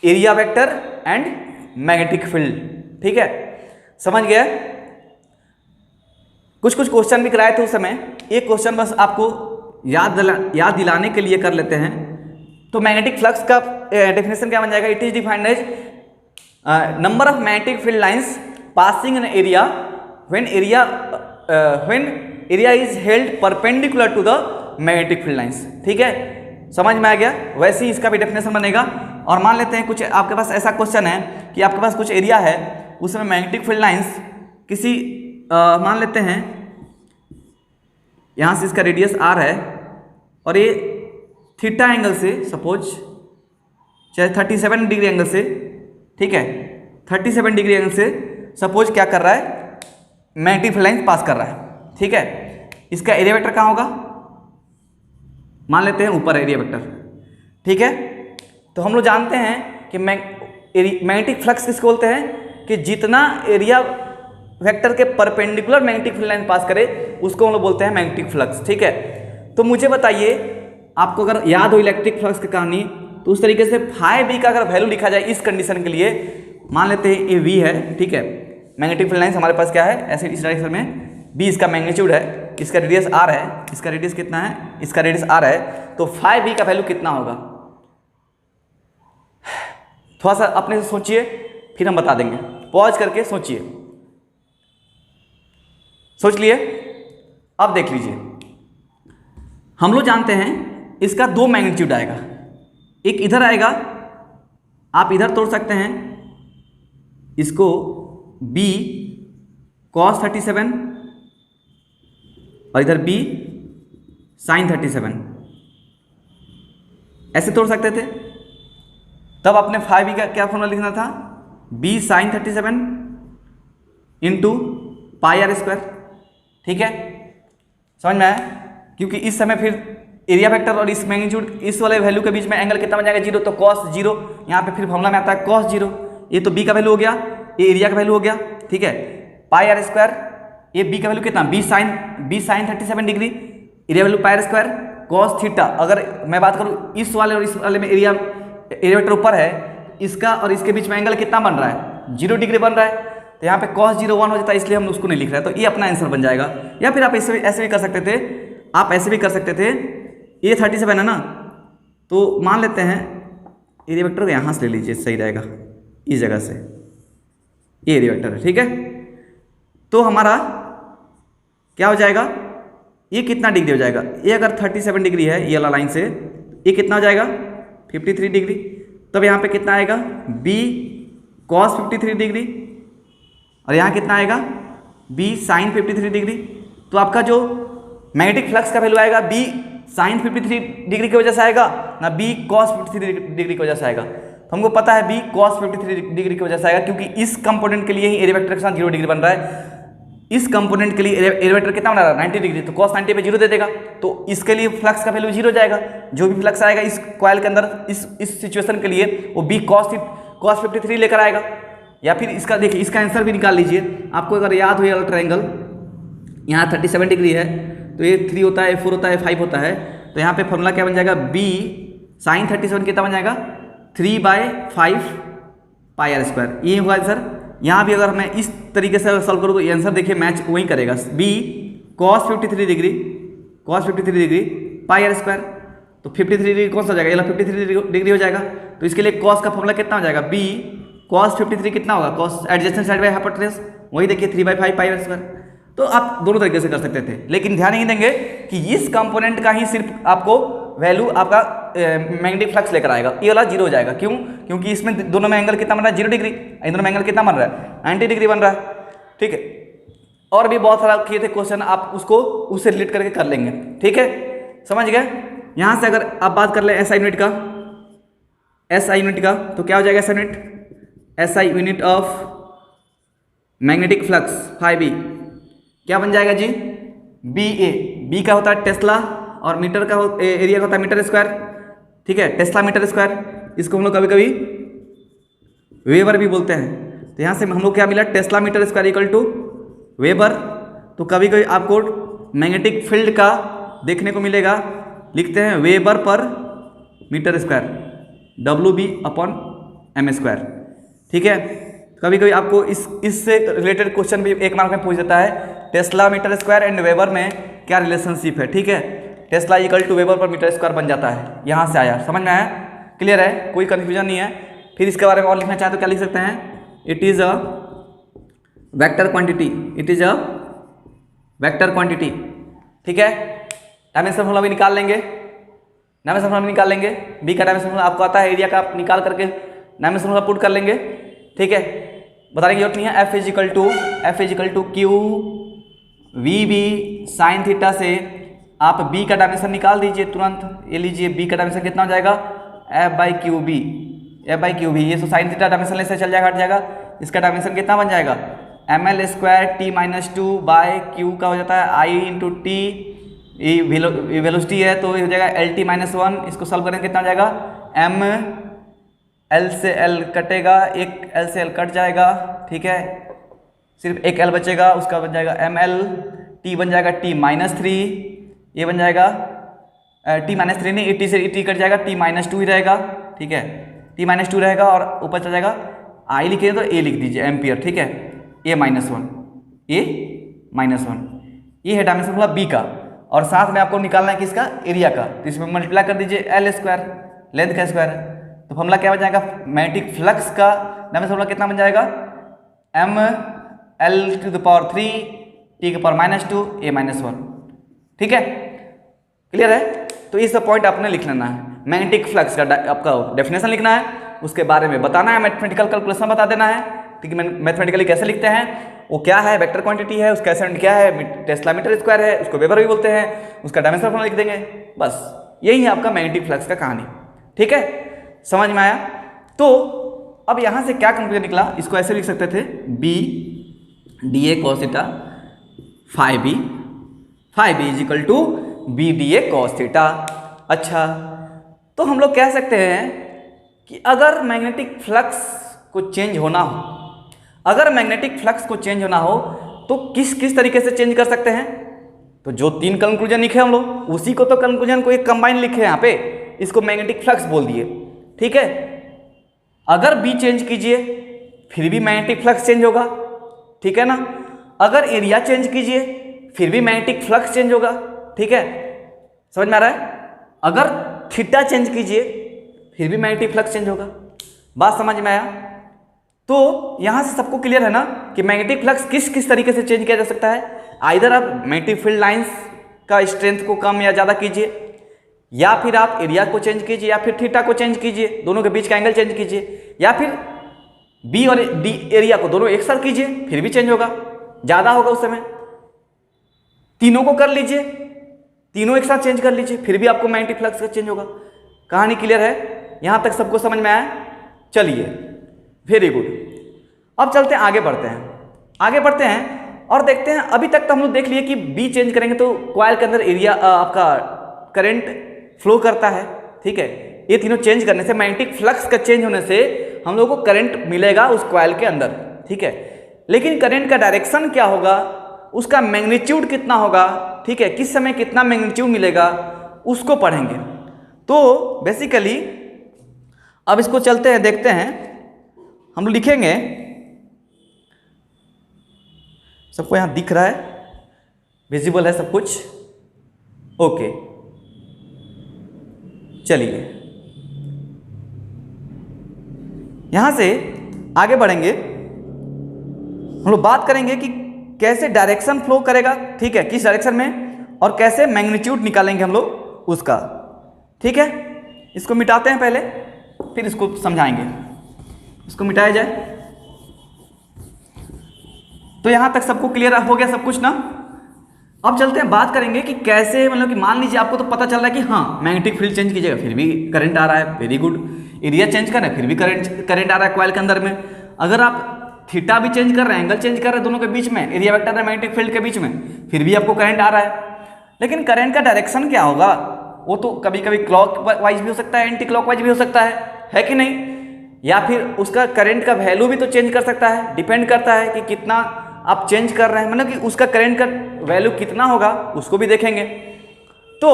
area vector and magnetic field. ठीक है, समझ गए? कुछ क्वेश्चन भी कराए थे उस समय, एक क्वेश्चन बस आपको याद दिलाने के लिए कर लेते हैं। तो मैग्नेटिक फ्लक्स का डेफिनेशन क्या बन जाएगा, it is defined as number of magnetic field lines passing in area when area is held perpendicular to the magnetic field lines. ठीक है, समझ में आ गया। वैसे ही इसका भी डेफिनेशन बनेगा। और मान लेते हैं कुछ आपके पास ऐसा क्वेश्चन है कि आपके पास कुछ एरिया है, उसमें मैग्नेटिक फील्ड लाइंस किसी मान लेते हैं यहाँ से इसका रेडियस r है और ये थीटा एंगल से सपोज चाहे 37 डिग्री एंगल से, ठीक है 37 डिग्री एंगल से सपोज क्या कर रहा है, मैग्नेटिक फील्ड लाइंस पास कर रहा है। ठीक है, इसका एरिया वेक्टर कहाँ होगा, मान लेते हैं ऊपर एरिया वेक्टर। ठीक है, तो हम लोग जानते हैं कि मैग्नेटिक फ्लक्स किसको बोलते हैं, कि जितना एरिया वेक्टर के परपेंडिकुलर मैग्नेटिक फील्ड लाइन पास करे उसको हम लोग बोलते हैं मैग्नेटिक फ्लक्स। ठीक है, तो मुझे बताइए, आपको अगर याद हो इलेक्ट्रिक फ्लक्स की कहानी, तो उस तरीके से फाई बी का अगर वैल्यू लिखा जाए इस कंडीशन के लिए, मान लेते हैं ये वी है। ठीक है, मैग्नेटिक फील्ड लाइन्स हमारे पास क्या है, ऐसे इस डायरेक्शन में बी इसका मैग्नीट्यूड है, इसका रेडियस आर है, इसका रेडियस कितना है, इसका रेडियस आर है, तो फाई बी का वैल्यू कितना होगा, थोड़ा सा अपने से सोचिए फिर हम बता देंगे। पॉज करके सोचिए, सोच लिए, अब देख लीजिए। हम लोग जानते हैं इसका दो मैग्नीट्यूड आएगा, एक इधर आएगा, आप इधर तोड़ सकते हैं इसको b cos 37 और इधर b sin 37, ऐसे तोड़ सकते थे। तब आपने फाई बी का क्या फॉर्मूला लिखना था, b sin 37 into pi R square. ठीक है, समझ में आया, क्योंकि इस समय फिर एरिया वेक्टर और इस मैग्नीट्यूड इस वाले वैल्यू के बीच में एंगल कितना बन जाएगा, जीरो, तो cos जीरो, यहाँ पे फिर फॉर्मूला में आता है cos जीरो, ये तो b का वैल्यू हो गया, ये एरिया का वैल्यू हो गया। ठीक है, पाई आर स्क्वायर, ये b का वैल्यू कितना, b sin 37 degree, area value pi R square cos theta. अगर मैं बात करूँ इस वाले और इस वाले में एरिया वेक्टर ऊपर है, इसका और इसके बीच में एंगल कितना बन रहा है, 0 डिग्री बन रहा है, तो यहाँ पे cos 0 1 हो जाता है, इसलिए हम उसको नहीं लिख रहे हैं, तो ये अपना आंसर बन जाएगा। या फिर आप ऐसे भी कर सकते थे, आप ऐसे भी कर सकते थे, ये 37 है ना, तो मान लेते हैं एरिया वेक्टर को यहाँ से ले लीजिए, सही रहेगा, इस जगह से ये एरिया वेक्टर है। ठीक है, तो हमारा क्या हो जाएगा, ये कितना डिग्री हो जाएगा, ये अगर 37 डिग्री है ये वाला लाइन से, ये कितना हो जाएगा 53 डिग्री, तब यहाँ पे कितना आएगा b cos 53 डिग्री और यहाँ कितना आएगा b sin 53 डिग्री। तो आपका जो मैग्नेटिक फ्लक्स का वैल्यू आएगा b sin 53 डिग्री की वजह से आएगा ना, b cos 53 डिग्री की वजह से आएगा। तो हमको पता है b cos 53 डिग्री की वजह से आएगा, क्योंकि इस कंपोनेंट के लिए ही एरिया वेक्टर के साथ 0 डिग्री बन रहा है। इस कंपोनेंट के लिए एरिया वेक्टर कितना बना रहा है 90 डिग्री, तो cos 90 पे 0 दे देगा, तो इसके लिए फ्लक्स का वैल्यू 0 जाएगा। जो भी फ्लक्स आएगा इस कॉइल के अंदर इस सिचुएशन के लिए वो b cos 53 लेकर आएगा। या फिर इसका देखिए, इसका आंसर भी निकाल लीजिए। आपको अगर याद हो ट्रायंगल, यहाँ 37 डिग्री है, तो ये 3 होता है, 4 होता है, 5 होता है, तो यहाँ पे फॉर्मूला क्या बन जाएगा, b sin 37 कितना बन जाएगा 3/5 पाई आर स्क्वायर, ये होगा आंसर। यहाँ भी अगर मैं इस तरीके से सॉल्व करूँ तो ये आंसर देखिए मैच वही करेगा, b cos 53 degree pi R square, तो 53 डिग्री कौन सा हो जाएगा, ये 53 डिग्री हो जाएगा। तो इसके लिए cos का फॉर्मूला कितना हो जाएगा, b cos 53 कितना होगा, cos adjacent side by hypotenuse, वही देखिए 3/5 पाई आर स्क्वायर। तो आप दोनों तरीके से कर सकते थे, लेकिन ध्यान नहीं देंगे कि इस कंपोनेंट का ही सिर्फ आपको वैल्यू आपका मैग्नेटिक फ्लक्स लेकर आएगा, ये वाला 0 हो जाएगा। क्यों, क्योंकि इसमें दोनों में एंगल कितना बन रहा है 0 डिग्री, इन दोनों में एंगल कितना बन रहा है 90 डिग्री बन रहा है। ठीक है, और भी बहुत सारा किए थे क्वेश्चन, आप उसको उससे रिलेट करके कर लेंगे। ठीक है, समझ गए। यहाँ से अगर आप बात कर ले SI यूनिट का, SI यूनिट का, तो क्या हो जाएगा SI unit, SI unit of magnetic flux phi B क्या बन जाएगा जी, BA, B का होता है टेस्ला और मीटर का एरिया का होता है मीटर स्क्वायर। ठीक है, टेस्ला मीटर स्क्वायर, इसको हम लोग कभी कभी वेबर भी बोलते हैं। तो यहाँ से हम लोग क्या मिला, tesla metre square equal to weber. तो कभी कभी आपको मैग्नेटिक फील्ड का देखने को मिलेगा, लिखते हैं weber per metre square, WB/m²। ठीक है, कभी कभी आपको इससे रिलेटेड क्वेश्चन भी 1 मार्क में पूछ देता है, tesla metre square and weber में क्या रिलेशनशिप है। ठीक है, tesla equal to weber per metre square बन जाता है, यहाँ से आया, समझ में आया। क्लियर है, कोई कन्फ्यूजन नहीं है। फिर इसके बारे में और लिखना चाहे तो क्या लिख सकते हैं, it is a vector quantity, it is a vector quantity. ठीक है, डायमेंशन फॉर्मूला भी निकाल लेंगे, डायमेंशन फॉर्मूला निकाल लेंगे, बी का डायमेंशन फॉर्मूला आपको आता है, एरिया का आप निकाल करके डायमेंशन फॉर्मूला पुट कर लेंगे। ठीक है, बताने की जरूरत नहीं है। F is equal to Q V B sine theta से आप बी का डायमेंशन निकाल दीजिए तुरंत। ये लीजिए बी का डायमेंशन कितना हो जाएगा, F by Q B, F by Q B. ये तो साइन थीटा डायमेंशन से चल जाएगा, हट जाएगा। इसका डायमेंशन कितना बन जाएगा, M L square T minus two by Q का हो जाता है आई इंटू टी, वेलोसिटी है तो ये हो जाएगा एल टी माइनस वन। इसको सॉल्व करेंगे कितना हो जाएगा, एम एल से एल कटेगा, एक एल से एल कट जाएगा। ठीक है, सिर्फ एक एल बचेगा, उसका बन जाएगा एम एल, टी बन जाएगा टी माइनस थ्री, ये बन जाएगा टी माइनस थ्री नहीं, टी से टी कट जाएगा, टी माइनस टू ही रहेगा। ठीक है, टी माइनस टू रहेगा और ऊपर चल जाएगा, आई लिखे तो ए लिख दीजिए एम्पियर। ठीक है, ए माइनस वन, ए माइनस वन, ये है डायमेंशन फॉर्मूला बी का। और साथ में आपको निकालना है किसका, एरिया का, तो इसमें मल्टीप्लाई कर दीजिए एल स्क्वायर, लेंथ का स्क्वायर है, तो फॉर्मूला क्या बन जाएगा, मैग्नेटिक फ्लक्स का डायमेंशन फॉर्मूला कितना बन जाएगा, M L to the power three T के power minus two A minus one. ठीक है, क्लियर है। तो ये सब पॉइंट आपने लिख लेना है। मैग्नेटिक फ्लक्स का आपका डेफिनेशन लिखना है, उसके बारे में बताना है, मैथमेटिकल कैलकुलेशन बता देना है। ठीक है, मैथमेटिकली कैसे लिखते हैं, वो क्या है, वेक्टर क्वांटिटी है, उसका एसेंट क्या है, टेस्ला मीटर स्क्वायर है, उसको वेबर भी बोलते हैं, उसका डायमेंशन फॉर्मूला लिख देंगे। बस यही है आपका मैग्नेटिक फ्लक्स का कहानी। ठीक है, समझ में आया। तो अब यहाँ से क्या कंक्लूजन निकला, इसको ऐसे लिख सकते थे, B D A cos theta phi B is equal to B D A cos theta. अच्छा, तो हम लोग कह सकते हैं कि अगर मैग्नेटिक फ्लक्स को चेंज होना हो, अगर मैग्नेटिक फ्लक्स को चेंज होना हो तो किस किस तरीके से चेंज कर सकते हैं। तो जो तीन कंक्लूजन लिखे हम लोग, उसी को तो कंक्लूजन को एक कंबाइन लिखे यहाँ पे, इसको मैग्नेटिक फ्लक्स बोल दिए। ठीक है, अगर बी चेंज कीजिए फिर भी मैग्नेटिक फ्लक्स चेंज होगा। ठीक है ना, अगर एरिया चेंज कीजिए फिर भी मैग्नेटिक फ्लक्स चेंज होगा। ठीक है, समझ में आ रहा है। अगर थीटा चेंज कीजिए फिर भी मैग्नेटिक फ्लक्स चेंज होगा। बात समझ में आया। तो यहां से सबको क्लियर है ना कि मैग्नेटिक फ्लक्स किस किस तरीके से चेंज किया जा सकता है। आइदर आप मैग्नेटिक फील्ड लाइंस का स्ट्रेंथ को कम या ज़्यादा कीजिए, या फिर आप एरिया को चेंज कीजिए, या फिर थीटा को चेंज कीजिए, दोनों के बीच का एंगल चेंज कीजिए, या फिर बी और डी एरिया को दोनों एक साथ कीजिए फिर भी चेंज होगा, ज़्यादा होगा उस समय। तीनों को कर लीजिए, तीनों एक साथ चेंज कर लीजिए फिर भी आपको मैग्नेटिक फ्लक्स का चेंज होगा। कहानी क्लियर है, यहां तक सबको समझ में आया। चलिए, वेरी गुड। अब चलते हैं, आगे बढ़ते हैं और देखते हैं। अभी तक तो हम लोग देख लिए कि बी चेंज करेंगे तो कॉइल के अंदर एरिया आपका करंट फ्लो करता है। ठीक है, ये तीनों चेंज करने से, मैग्नेटिक फ्लक्स का चेंज होने से हम लोग को करंट मिलेगा उस कॉइल के अंदर। ठीक है, लेकिन करंट का डायरेक्शन क्या होगा, उसका मैग्नीट्यूड कितना होगा, ठीक है, किस समय कितना मैग्नीट्यूड मिलेगा, उसको पढ़ेंगे। तो बेसिकली अब इसको चलते हैं, देखते हैं। हम लिखेंगे, सबको यहां दिख रहा है, विजिबल है सब कुछ, ओके। चलिए यहां से आगे बढ़ेंगे, हम लोग बात करेंगे कि कैसे डायरेक्शन फ्लो करेगा। ठीक है, किस डायरेक्शन में, और कैसे मैग्नीट्यूड निकालेंगे हम लोग उसका। ठीक है, इसको मिटाते हैं पहले, फिर इसको समझाएंगे। इसको मिटाया जाए। तो यहां तक सबको क्लियर हो गया सब कुछ ना। अब चलते हैं, बात करेंगे कि कैसे, मतलब कि मान लीजिए आपको तो पता चल रहा है कि हाँ मैग्नेटिक फील्ड चेंज कीजिएगा फिर भी करंट आ रहा है, वेरी गुड। एरिया चेंज कर रहे हैं फिर भी करंट आ रहा है कॉइल के अंदर में। अगर आप थीटा भी चेंज कर रहे हैं, एंगल चेंज कर रहे हैं दोनों के बीच में, एरिया वेक्टर और मैग्नेटिक फील्ड के बीच में, फिर भी आपको करंट आ रहा है। लेकिन करंट का डायरेक्शन क्या होगा, वो तो कभी कभी क्लॉक वाइज भी हो सकता है, एंटी क्लॉक वाइज भी हो सकता है कि नहीं। या फिर उसका करंट का वैल्यू भी तो चेंज कर सकता है, डिपेंड करता है कि कितना आप चेंज कर रहे हैं, मतलब कि उसका करंट का वैल्यू कितना होगा, उसको भी देखेंगे। तो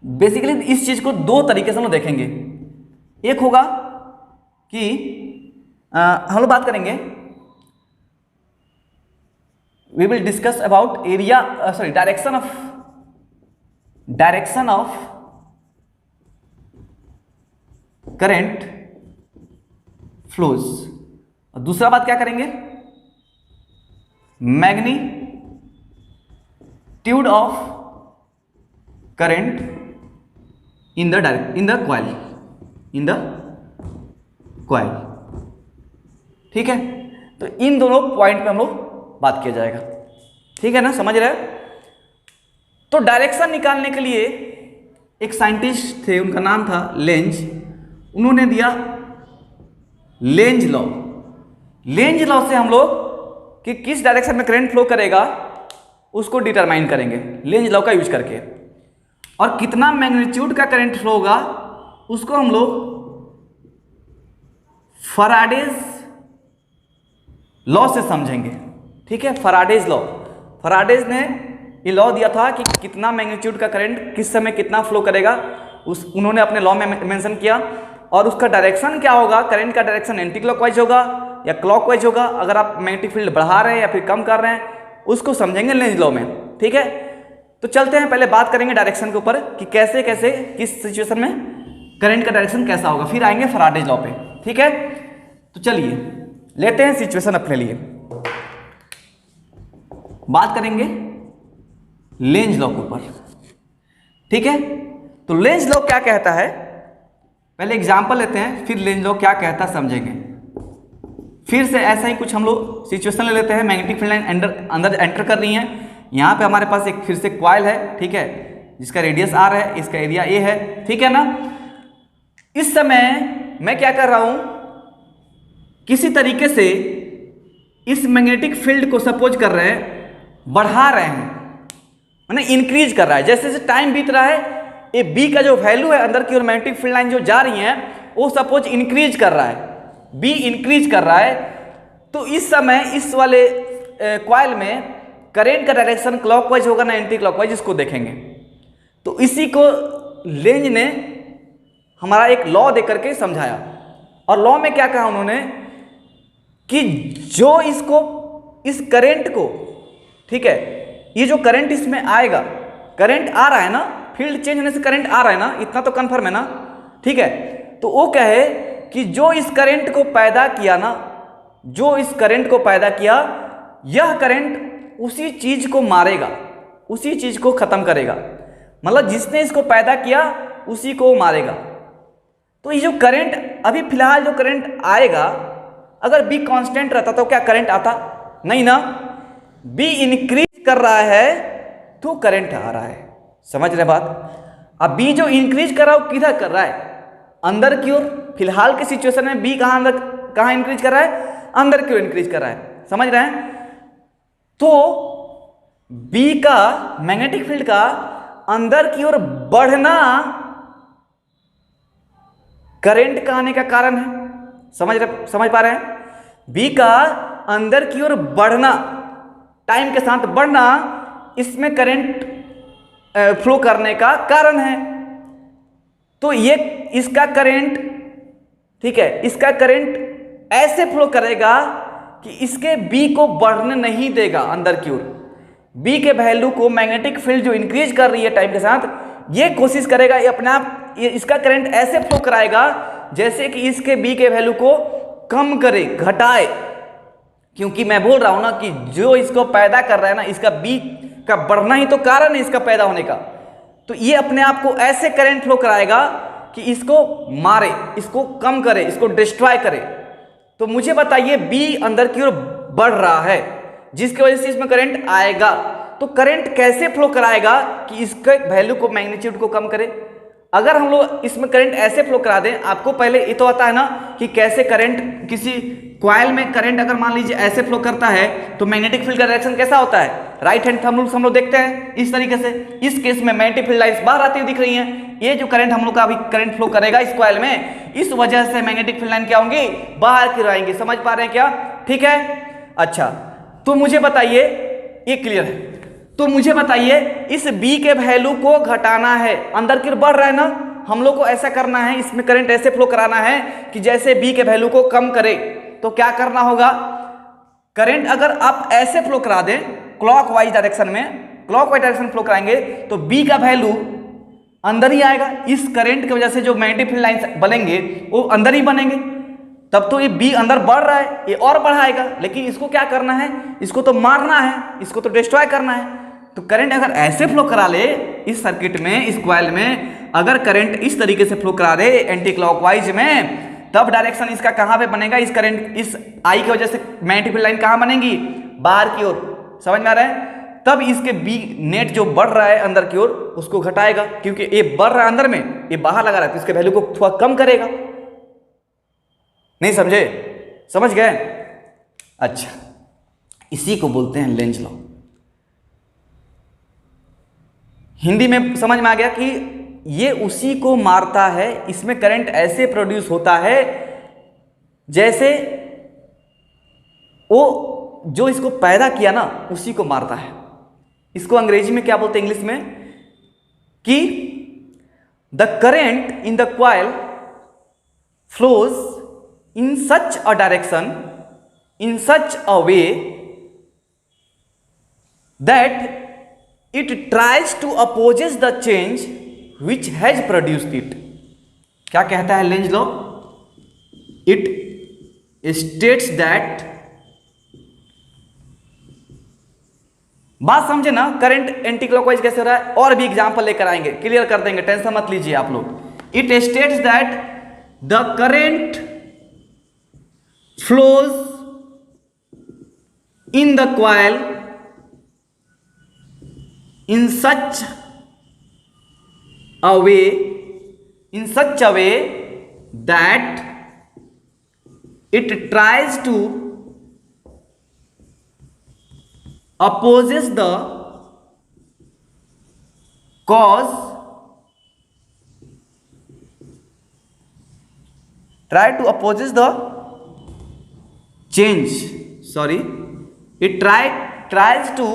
बेसिकली इस चीज को दो तरीके से हम लोग देखेंगे। एक होगा कि हम लोग बात करेंगे, we will discuss about area, sorry direction of current flows. और दूसरा बात क्या करेंगे, magnitude of current in the coil. ठीक है, तो इन दोनों पॉइंट पे हम लोग बात किया जाएगा। ठीक है ना, समझ रहे हैं। तो डायरेक्शन निकालने के लिए एक साइंटिस्ट थे, उनका नाम था लेंज। उन्होंने दिया लेंज लॉ। लेंज लॉ से हम लोग कि किस डायरेक्शन में करंट फ्लो करेगा उसको डिटरमाइन करेंगे लेंज लॉ का यूज करके, और कितना मैग्नीट्यूड का करंट फ्लो होगा उसको हम लोग फैराडेज लॉ से समझेंगे। ठीक है, फैराडेज लॉ। फैराडेज ने ये लॉ दिया था कि कितना मैग्नीट्यूड का करंट किस समय कितना फ्लो करेगा, उन्होंने अपने लॉ में मेंशन किया। और उसका डायरेक्शन क्या होगा, करंट का डायरेक्शन एंटी क्लॉकवाइज होगा या क्लॉकवाइज होगा, अगर आप मैग्नेटिक फील्ड बढ़ा रहे हैं या फिर कम कर रहे हैं, उसको समझेंगे लेंज लॉ में। ठीक है, तो चलते हैं, पहले बात करेंगे डायरेक्शन के ऊपर कि कैसे कैसे किस सिचुएशन में करंट का डायरेक्शन कैसा होगा, फिर आएंगे फैराडेज लॉ पे। ठीक है, तो चलिए लेते हैं सिचुएशन अपने लिए, बात करेंगे लेंज लॉ के ऊपर। ठीक है, तो लेंज लॉ क्या कहता है, पहले एग्जांपल लेते हैं, फिर लेंज लॉ क्या कहता है समझेंगे। फिर से ऐसा ही कुछ हम लोग सिचुएशन ले लेते हैं। मैग्नेटिक फील्ड लाइन अंदर एंटर कर रही है। यहाँ पे हमारे पास एक फिर से कॉइल है, ठीक है, जिसका रेडियस आर है, इसका एरिया ए है। ठीक है ना। इस समय मैं क्या कर रहा हूं, किसी तरीके से इस मैग्नेटिक फील्ड को सपोज कर रहे हैं, बढ़ा रहे हैं, माने इंक्रीज कर रहा है। जैसे जैसे टाइम बीत रहा है, ये बी का जो वैल्यू है अंदर की ओर मैग्नेटिक फील्ड लाइन जो जा रही है वो सपोज इंक्रीज कर रहा है, बी इंक्रीज कर रहा है। तो इस समय इस वाले कॉइल में करंट का डायरेक्शन क्लॉकवाइज होगा ना एंटी क्लॉकवाइज, इसको देखेंगे। तो इसी को लेंज ने हमारा एक लॉ दे करके समझाया। और लॉ में क्या कहा उन्होंने कि जो इसको इस करंट को, ठीक है, ये जो करंट इसमें आएगा, करंट आ रहा है ना, फील्ड चेंज होने से करंट आ रहा है ना, इतना तो कंफर्म है ना। ठीक है, तो वो कहे कि जो इस करंट को पैदा किया ना, जो इस करंट को पैदा किया, यह करंट उसी चीज को मारेगा, उसी चीज को खत्म करेगा। मतलब जिसने इसको पैदा किया उसी को मारेगा। तो ये जो करंट अभी फिलहाल जो करंट आएगा, अगर बी कांस्टेंट रहता तो क्या करंट आता? नहीं ना। बी इंक्रीज कर रहा है तो करंट आ रहा है। समझ रहे बात? अब बी जो इंक्रीज कर रहा है वो किधर कर रहा है? अंदर की ओर। फिलहाल की सिचुएशन में बी कहां इंक्रीज कर रहा है? अंदर की ओर इंक्रीज कर रहा है। समझ रहे हैं? तो बी का मैग्नेटिक फील्ड का अंदर की ओर बढ़ना करंट का आने का कारण है। समझ पा रहे हैं? बी का अंदर की ओर बढ़ना, टाइम के साथ बढ़ना, इसमें करंट फ्लो करने का कारण है। तो ये इसका करंट, ठीक है, इसका करंट ऐसे फ्लो करेगा कि इसके बी को बढ़ने नहीं देगा अंदर की ओर। बी के वैल्यू को मैग्नेटिक फील्ड जो इंक्रीज कर रही है टाइम के साथ, ये कोशिश करेगा ये अपने आप इसका करंट ऐसे फ्लो कराएगा जैसे कि इसके बी के वैल्यू को कम करे, घटाए। क्योंकि मैं बोल रहा हूं ना कि जो इसको पैदा कर रहा है ना, इसका बी का बढ़ना ही तो कारण है इसका पैदा होने का। तो ये अपने आप को ऐसे करंट फ्लो कराएगा कि इसको मारे, इसको कम करे, इसको डिस्ट्रॉय करे। तो मुझे बताइए, बी अंदर की ओर बढ़ रहा है जिसकी वजह से इसमें करंट आएगा। तो करंट कैसे फ्लो कराएगा कि इसके वैल्यू को, मैग्नीट्यूड को कम करे? अगर हम लोग इसमें करंट ऐसे फ्लो करा दें, आपको पहले ये तो आता है ना कि कैसे करंट, किसी कॉइल में करंट अगर मान लीजिए ऐसे फ्लो करता है तो मैग्नेटिक फील्ड का डायरेक्शन कैसा होता है? राइट हैंड हम लोग देखते हैं इस तरीके से। इस केस में मैग्नेटिक फील्ड लाइंस बाहर आती हुई दिख रही हैं। ये जो करंट हम लोग का अभी करंट फ्लो करेगा इस कॉइल में, इस वजह से मैग्नेटिक फील्ड लाइन क्या होंगी? बाहर की ओर आएंगी। समझ पा रहे हैं क्या? ठीक है, अच्छा, तो मुझे बताइए, ये क्लियर है? तो मुझे बताइए, इस बी के वैल्यू को घटाना है, अंदर की ओर बढ़ रहा है ना, हम लोग को ऐसा करना है, इसमें करंट ऐसे फ्लो कराना है कि जैसे बी के वैल्यू को कम करे। तो क्या करना होगा? करंट अगर आप ऐसे फ्लो करा दें क्लॉकवाइज डायरेक्शन में, क्लॉकवाइज डायरेक्शन फ्लो कराएंगे तो बी का वैल्यू अंदर ही आएगा। इस करंट की वजह से जो मैग्नेटिक फील्ड लाइंस बनेंगे वो अंदर ही बनेंगे। तब तो ये बी अंदर बढ़ रहा है, ये और बढ़ाएगा, लेकिन इसको क्या करना है, इसको तो मारना है, इसको तो डिस्ट्रॉय करना है। तो करंट अगर ऐसे फ्लो करा ले इस सर्किट में, इस कॉइल में अगर करंट इस तरीके से फ्लो करा दे एंटी क्लॉकवाइज में, तब डायरेक्शन इसका कहाँ पे बनेगा, इस करंट इस आई की वजह से मैग्नेटिक फील्ड लाइन कहाँ बनेगी, बाहर की ओर। समझ में आ रहा है? तब इसके बी नेट जो बढ़ रहा है अंदर की ओर उसको घटाएगा, क्योंकि ये बढ़ रहा है अंदर में, ये बाहर लगा रहा है, तो इसके वैल्यू को थोड़ा कम करेगा। नहीं समझे? समझ गए? अच्छा, इसी को बोलते हैं लेंज लॉ। हिंदी में समझ में आ गया कि ये उसी को मारता है, इसमें करंट ऐसे प्रोड्यूस होता है जैसे वो जो इसको पैदा किया ना उसी को मारता है। इसको अंग्रेजी में क्या बोलते हैं, इंग्लिश में, कि the current in the coil flows in such a direction, in such a way that it tries to opposes the change which has produced it। क्या कहता है Lenz law? It states that, बात समझे ना, current anti clockwise कैसे हो रहा है, और भी एग्जांपल लेकर आएंगे, क्लियर कर देंगे, टेंशन मत लीजिए आप लोग। It states that the current flows in the coil in such a way that it tries to opposes the cause, try to opposes the change, sorry, it tries to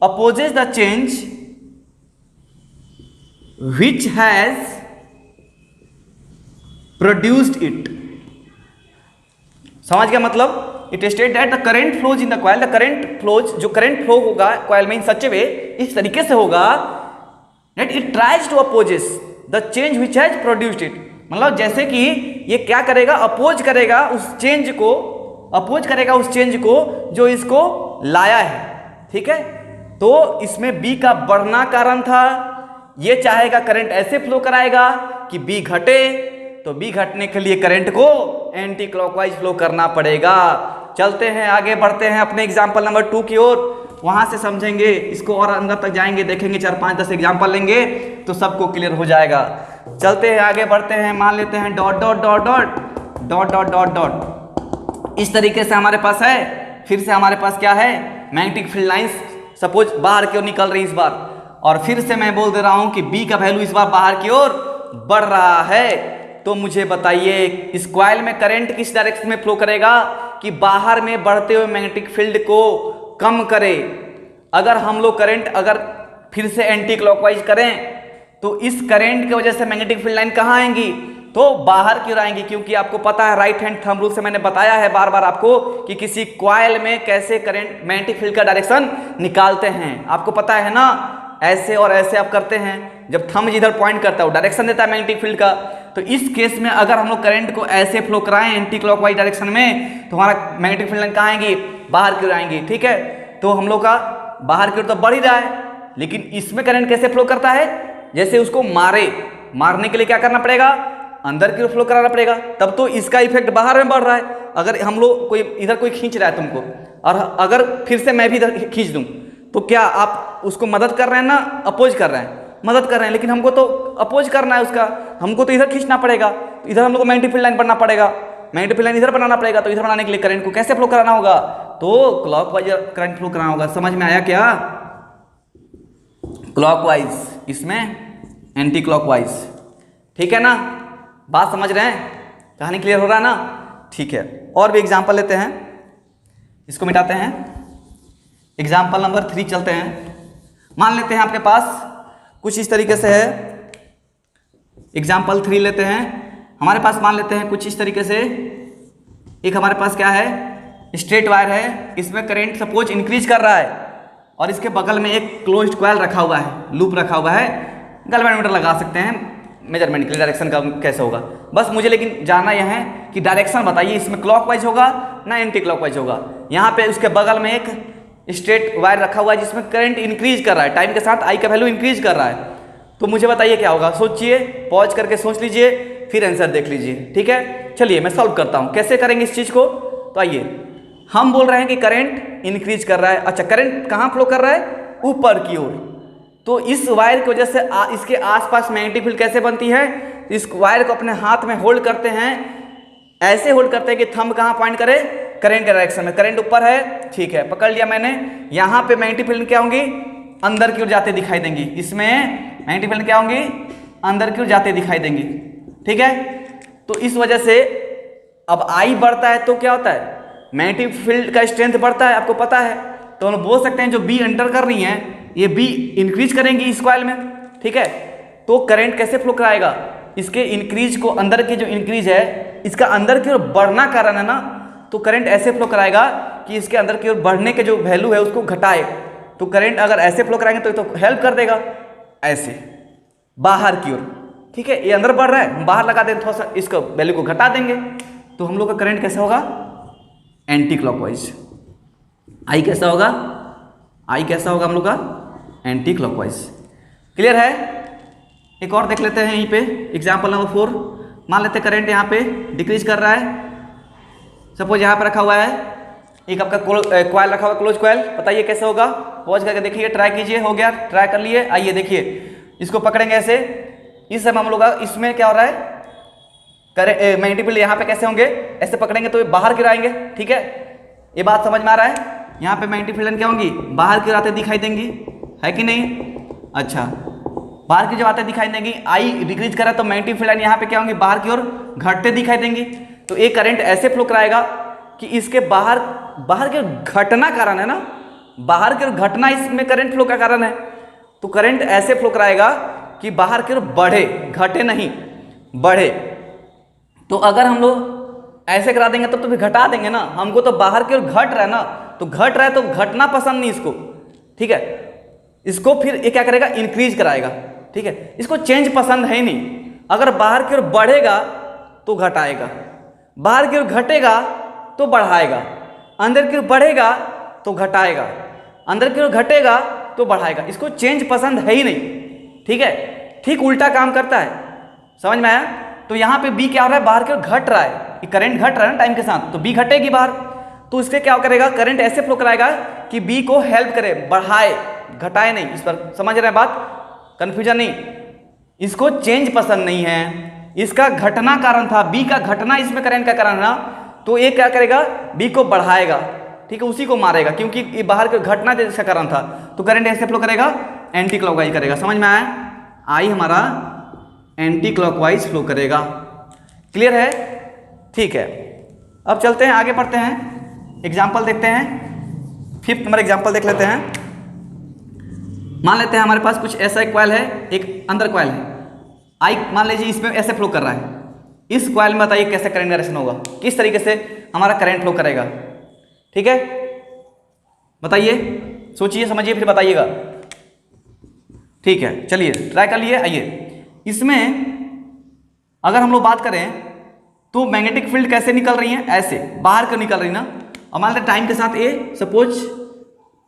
opposes the change which has produced it। समझ गया मतलब? It states that the current flows in the coil, the current flows, जो current flow होगा coil में in such way, इस तरीके से होगा that it tries to opposes the change which has produced it. मतलब जैसे कि ये क्या करेगा, अपोज करेगा उस चेंज को, अपोज करेगा उस चेंज को जो इसको लाया है। ठीक है, तो इसमें बी का बढ़ना कारण था, ये चाहेगा करंट ऐसे फ्लो कराएगा कि बी घटे, तो बी घटने के लिए करंट को एंटी क्लॉकवाइज फ्लो करना पड़ेगा। चलते हैं आगे, बढ़ते हैं अपने एग्जांपल नंबर 2 की ओर, वहां से समझेंगे इसको और अंदर तक जाएंगे, देखेंगे 4 5 10 एग्जांपल लेंगे तो सबको क्लियर हो जाएगा। चलते हैं आगे, बढ़ते हैं, मान लेते हैं dot dot dot dot dot dot dot dot, इस तरीके से हमारे पास है। फिर से हमारे पास क्या है, मैग्नेटिक फील्ड लाइंस सपोज बाहर की ओर निकल रही इस बार, और फिर से मैं बोल दे रहा हूं कि बी का वैल्यू इस बार बाहर की ओर बढ़ रहा है। तो मुझे बताइए इस कॉइल में करंट किस डायरेक्शन में फ्लो करेगा कि बाहर में बढ़ते हुए मैग्नेटिक फील्ड को कम करे। अगर हम लोग करंट अगर फिर से एंटी क्लॉकवाइज करें तो इस करंट की वजह से मैग्नेटिक फील्ड लाइन कहाँ आएंगी, तो बाहर की ओर आएंगी, क्योंकि आपको पता है राइट हैंड थंब रूल से मैंने बताया है बार बार आपको कि किसी कॉइल में कैसे करंट मैग्नेटिक फील्ड का डायरेक्शन निकालते हैं। आपको पता है ना, ऐसे और ऐसे आप करते हैं, जब थंब जिधर पॉइंट करता है वो डायरेक्शन देता है मैग्नेटिक फील्ड का। तो इस केस में अगर हम लोग करंट को ऐसे फ्लो कराएं एंटी क्लॉकवाइज डायरेक्शन में, तो हमारा मैग्नेटिक फील्ड लाइन कहाँ आएंगी, बाहर की ओर आएंगी। ठीक है, तो हम लोग का बाहर की ओर तो बढ़ ही रहा है, लेकिन इसमें करंट कैसे फ्लो करता है, जैसे उसको मारने के लिए क्या करना पड़ेगा, अंदर की ओर फ्लो कराना पड़ेगा, तब तो इसका इफेक्ट बाहर में बढ़ रहा है। अगर हम लोग इधर कोई खींच रहा है तुमको, और अगर फिर से मैं भी इधर खींच दूं, तो क्या आप उसको मदद कर रहे हैं ना अपोज कर रहे हैं, मदद कर रहे हैं, लेकिन हमको तो अपोज करना है उसका, हमको तो इधर खींचना पड़ेगा, तो इधर हम लोग को मैग्नेटिक फील्ड लाइन बनना पड़ेगा, मैग्नेटिक फील्ड लाइन इधर बनाना पड़ेगा, तो इधर बनाने के लिए करंट को कैसे फ्लो कराना होगा, तो क्लॉकवाइज करंट फ्लो कराना होगा। समझ में आया क्या? क्लॉकवाइज, इसमें एंटी क्लॉकवाइज। ठीक है ना, बात समझ रहे हैं, कहानी क्लियर हो रहा है ना? ठीक है, और भी एग्जांपल लेते हैं, इसको मिटाते हैं। एग्जांपल नंबर 3 चलते हैं। मान लेते हैं आपके पास कुछ इस तरीके से है, एग्जांपल 3 लेते हैं। हमारे पास मान लेते हैं कुछ इस तरीके से, एक हमारे पास क्या है, स्ट्रेट वायर है, इसमें करंट सपोज इंक्रीज कर रहा है, और इसके बगल में एक क्लोज्ड कॉइल रखा हुआ है, लूप रखा हुआ है, गैल्वेनोमीटर लगा सकते हैं मेजरमेंट के लिए, डायरेक्शन का कैसे होगा। बस मुझे लेकिन जानना यह है कि डायरेक्शन बताइए, इसमें क्लॉकवाइज होगा ना एंटी क्लॉकवाइज होगा। यहाँ पे उसके बगल में एक स्ट्रेट वायर रखा हुआ है जिसमें करंट इंक्रीज कर रहा है, टाइम के साथ आई का वैल्यू इंक्रीज कर रहा है। तो मुझे बताइए क्या होगा, सोचिए, पॉज करके सोच लीजिए, फिर आंसर देख लीजिए। ठीक है, चलिए मैं सॉल्व करता हूँ। कैसे करेंगे इस चीज़ को, तो आइए, हम बोल रहे हैं कि करंट इंक्रीज कर रहा है। अच्छा, करंट कहाँ फ्लो कर रहा है, ऊपर की ओर। तो इस वायर की वजह से इसके आसपास मैग्नेटिक फील्ड कैसे बनती है, इस वायर को अपने हाथ में होल्ड करते हैं, ऐसे होल्ड करते हैं कि थंब कहाँ पॉइंट करे, करंट के डायरेक्शन में। करंट ऊपर है, ठीक है, पकड़ लिया मैंने। यहाँ पे मैग्नेटिक फील्ड क्या होंगी, अंदर की ओर जाते दिखाई देंगी। इसमें मैग्नेटिक फील्ड क्या होंगी, अंदर की ओर जाते दिखाई देंगी। ठीक है, तो इस वजह से अब आई बढ़ता है तो क्या होता है, मैग्नेटिक फील्ड का स्ट्रेंथ बढ़ता है, आपको पता है। तो हम बोल सकते हैं जो बी एंटर कर रही हैं ये बी इंक्रीज करेंगी इस कॉइल में। ठीक है, तो करंट कैसे फ्लो कराएगा, इसके इंक्रीज को, अंदर की जो इंक्रीज है इसका अंदर की ओर बढ़ना कारण है ना, तो करंट ऐसे फ्लो कराएगा कि इसके अंदर की ओर बढ़ने के जो वैल्यू है उसको घटाए। तो करंट अगर ऐसे फ्लो कराएंगे तो हेल्प कर देगा, ऐसे बाहर की ओर। ठीक है, ये अंदर बढ़ रहा है, हम बाहर लगा देंगे, थोड़ा सा इसका वैल्यू को घटा देंगे, तो हम लोग का करंट कैसा होगा, एंटी क्लॉकवाइज। आई कैसा होगा, आई कैसा होगा हम लोग का, एंटी क्लॉकवाइज। क्लियर है। एक और देख लेते हैं यहीं पे, एग्जाम्पल नंबर 4। मान लेते हैं करंट यहाँ पे डिक्रीज कर रहा है। सपोज यहाँ पे रखा हुआ है एक आपका कॉइल रखा हुआ है, क्लोज कॉइल। बताइए कैसे होगा, पॉज करके देखिए, ट्राई कीजिए। हो गया, ट्राई कर लिए। आइए देखिए, इसको पकड़ेंगे ऐसे। इस समय हम लोग इसमें क्या हो रहा है, मैग्नेटिक फील्ड यहाँ पे कैसे होंगे, ऐसे पकड़ेंगे तो ये बाहर गिराएंगे। ठीक है, ये बात समझ में आ रहा है। यहाँ पे मैग्नेटिक फील्ड क्या होंगी, बाहर की ओर आते दिखाई देंगी, है कि नहीं। अच्छा, बाहर की जब आते दिखाई देंगी, आई डिक्रीज करा तो मैग्नेटिक फील्ड यहाँ पे क्या होंगी, बाहर की ओर घटते दिखाई देंगी। तो एक करंट ऐसे फ्लो कराएगा कि इसके बाहर की घटना कारण है ना, बाहर की ओर घटना इसमें करंट फ्लो का कारण है। तो करंट ऐसे फ्लो कराएगा कि बाहर की ओर बढ़े, घटे नहीं, बढ़े। तो अगर हम लोग ऐसे करा देंगे तब तो फिर घटा देंगे ना, हमको तो बाहर की ओर घट रहा है ना, तो घट रहा है तो घटना पसंद नहीं इसको। ठीक है, इसको फिर ये क्या करेगा, इंक्रीज कराएगा। ठीक है, इसको चेंज पसंद है ही नहीं। अगर बाहर की ओर बढ़ेगा तो घटाएगा, बाहर की ओर घटेगा तो बढ़ाएगा, अंदर की ओर बढ़ेगा तो घटाएगा, अंदर की ओर घटेगा तो बढ़ाएगा। इसको चेंज पसंद है ही नहीं। ठीक है, ठीक उल्टा काम करता है। समझ में आया। तो यहाँ पे बी क्या हो रहा है, बाहर की ओर घट रहा है, करंट घट रहा है ना टाइम के साथ, तो बी घटेगी बाहर। तो इसके क्या करेगा, करंट ऐसे फ्लो कराएगा कि बी को हेल्प करे, बढ़ाए, घटाए नहीं। इस पर समझ रहे हैं बात, कंफ्यूजन नहीं। इसको चेंज पसंद नहीं है, इसका घटना कारण था, बी का घटना इसमें करंट का कारण ना, तो ये क्या करेगा, बी को बढ़ाएगा। ठीक है, उसी को मारेगा क्योंकि ये बाहर का घटना जिसका कारण था। तो करंट ऐसे फ्लो करेगा, एंटी क्लॉकवाइज करेगा। समझ में आया, आई हमारा एंटी क्लॉकवाइज फ्लो करेगा। क्लियर है। ठीक है, अब चलते हैं आगे, पढ़ते हैं, एग्जाम्पल देखते हैं। 5th नंबर एग्जाम्पल देख लेते हैं। मान लेते हैं हमारे पास कुछ ऐसा एक कॉइल है, एक अंदर कॉइल है, आई मान लीजिए इसमें ऐसे फ्लो कर रहा है। इस कॉइल में बताइए कैसे करंट डायरेक्शन होगा, किस तरीके से हमारा करंट फ्लो करेगा। ठीक है, बताइए, सोचिए, समझिए, फिर बताइएगा। ठीक है, चलिए ट्राई कर लिए। आइए, इसमें अगर हम लोग बात करें तो मैग्नेटिक फील्ड कैसे निकल रही है, ऐसे बाहर क्यों निकल रही ना। और मान लेते टाइम के साथ ये सपोज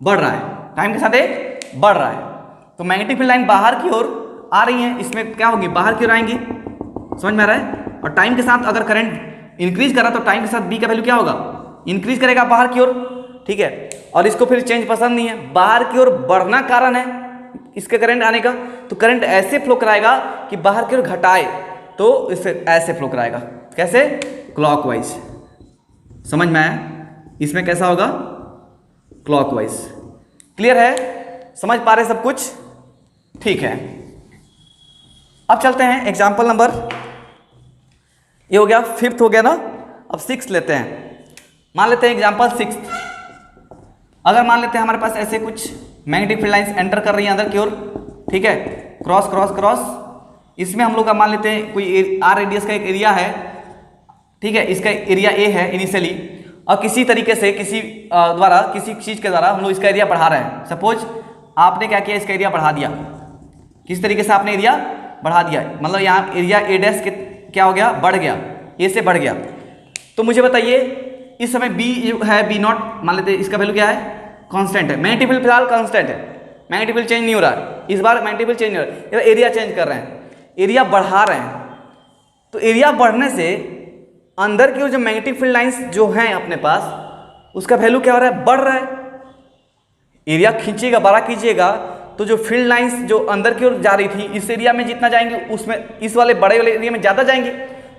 बढ़ रहा है, टाइम के साथ ये बढ़ रहा है, तो मैग्नेटिक फील्ड लाइन बाहर की ओर आ रही है, इसमें क्या होगी, बाहर की ओर आएंगी। समझ में आ रहा है। और टाइम के साथ अगर करंट इंक्रीज करा तो टाइम के साथ बी का वैल्यू क्या होगा, इंक्रीज करेगा बाहर की ओर। ठीक है, और इसको फिर चेंज पसंद नहीं है, बाहर की ओर बढ़ना कारण है इसके करंट आने का। तो करंट ऐसे फ्लो कराएगा कि बाहर की ओर घटाए, तो इसे ऐसे फ्लो कराएगा, कैसे, क्लॉकवाइज। समझ में आया, इसमें कैसा होगा, क्लॉकवाइज। क्लियर है, समझ पा रहे सब कुछ। ठीक है, अब चलते हैं एग्जाम्पल नंबर, ये हो गया 5th हो गया ना, अब 6th लेते हैं। मान लेते हैं एग्जाम्पल 6th। अगर मान लेते हैं हमारे पास ऐसे कुछ मैग्नेटिक फील्ड लाइंस एंटर कर रही हैं अंदर की ओर। ठीक है, क्रॉस क्रॉस क्रॉस, इसमें हम लोग का मान लेते हैं कोई आर रेडियस का एक एरिया है। ठीक है, इसका एरिया ए है इनिशियली, और किसी तरीके से किसी द्वारा, किसी चीज़ के द्वारा हम लोग इसका एरिया बढ़ा रहे हैं। सपोज आपने क्या किया, इसका एरिया बढ़ा दिया, किस तरीके से आपने एरिया बढ़ा दिया, मतलब यहाँ एरिया ए डैश के क्या हो गया, बढ़ गया, ए से बढ़ गया। तो मुझे बताइए इस समय बी है, बी नॉट मान लेते हैं, इसका वैल्यू क्या है, कांस्टेंट है। मैग्नेटिक फील्ड फिलहाल कांस्टेंट है, मैग्नेटिक फील्ड चेंज नहीं हो रहा है, इस बार मैग्नेटिक फील्ड चेंज नहीं हो रहा है, एरिया चेंज कर रहे हैं, एरिया बढ़ा रहे हैं। तो एरिया बढ़ने से अंदर की ओर जो मैग्नेटिक फील्ड लाइंस जो हैं अपने पास, उसका वैल्यू क्या हो रहा है, बढ़ रहा है। एरिया खींचिएगा, बड़ा कीजिएगा, तो जो फील्ड लाइंस जो अंदर की ओर जा रही थी, इस एरिया में जितना जाएंगे उसमें इस वाले बड़े वाले एरिया में ज़्यादा जाएंगे।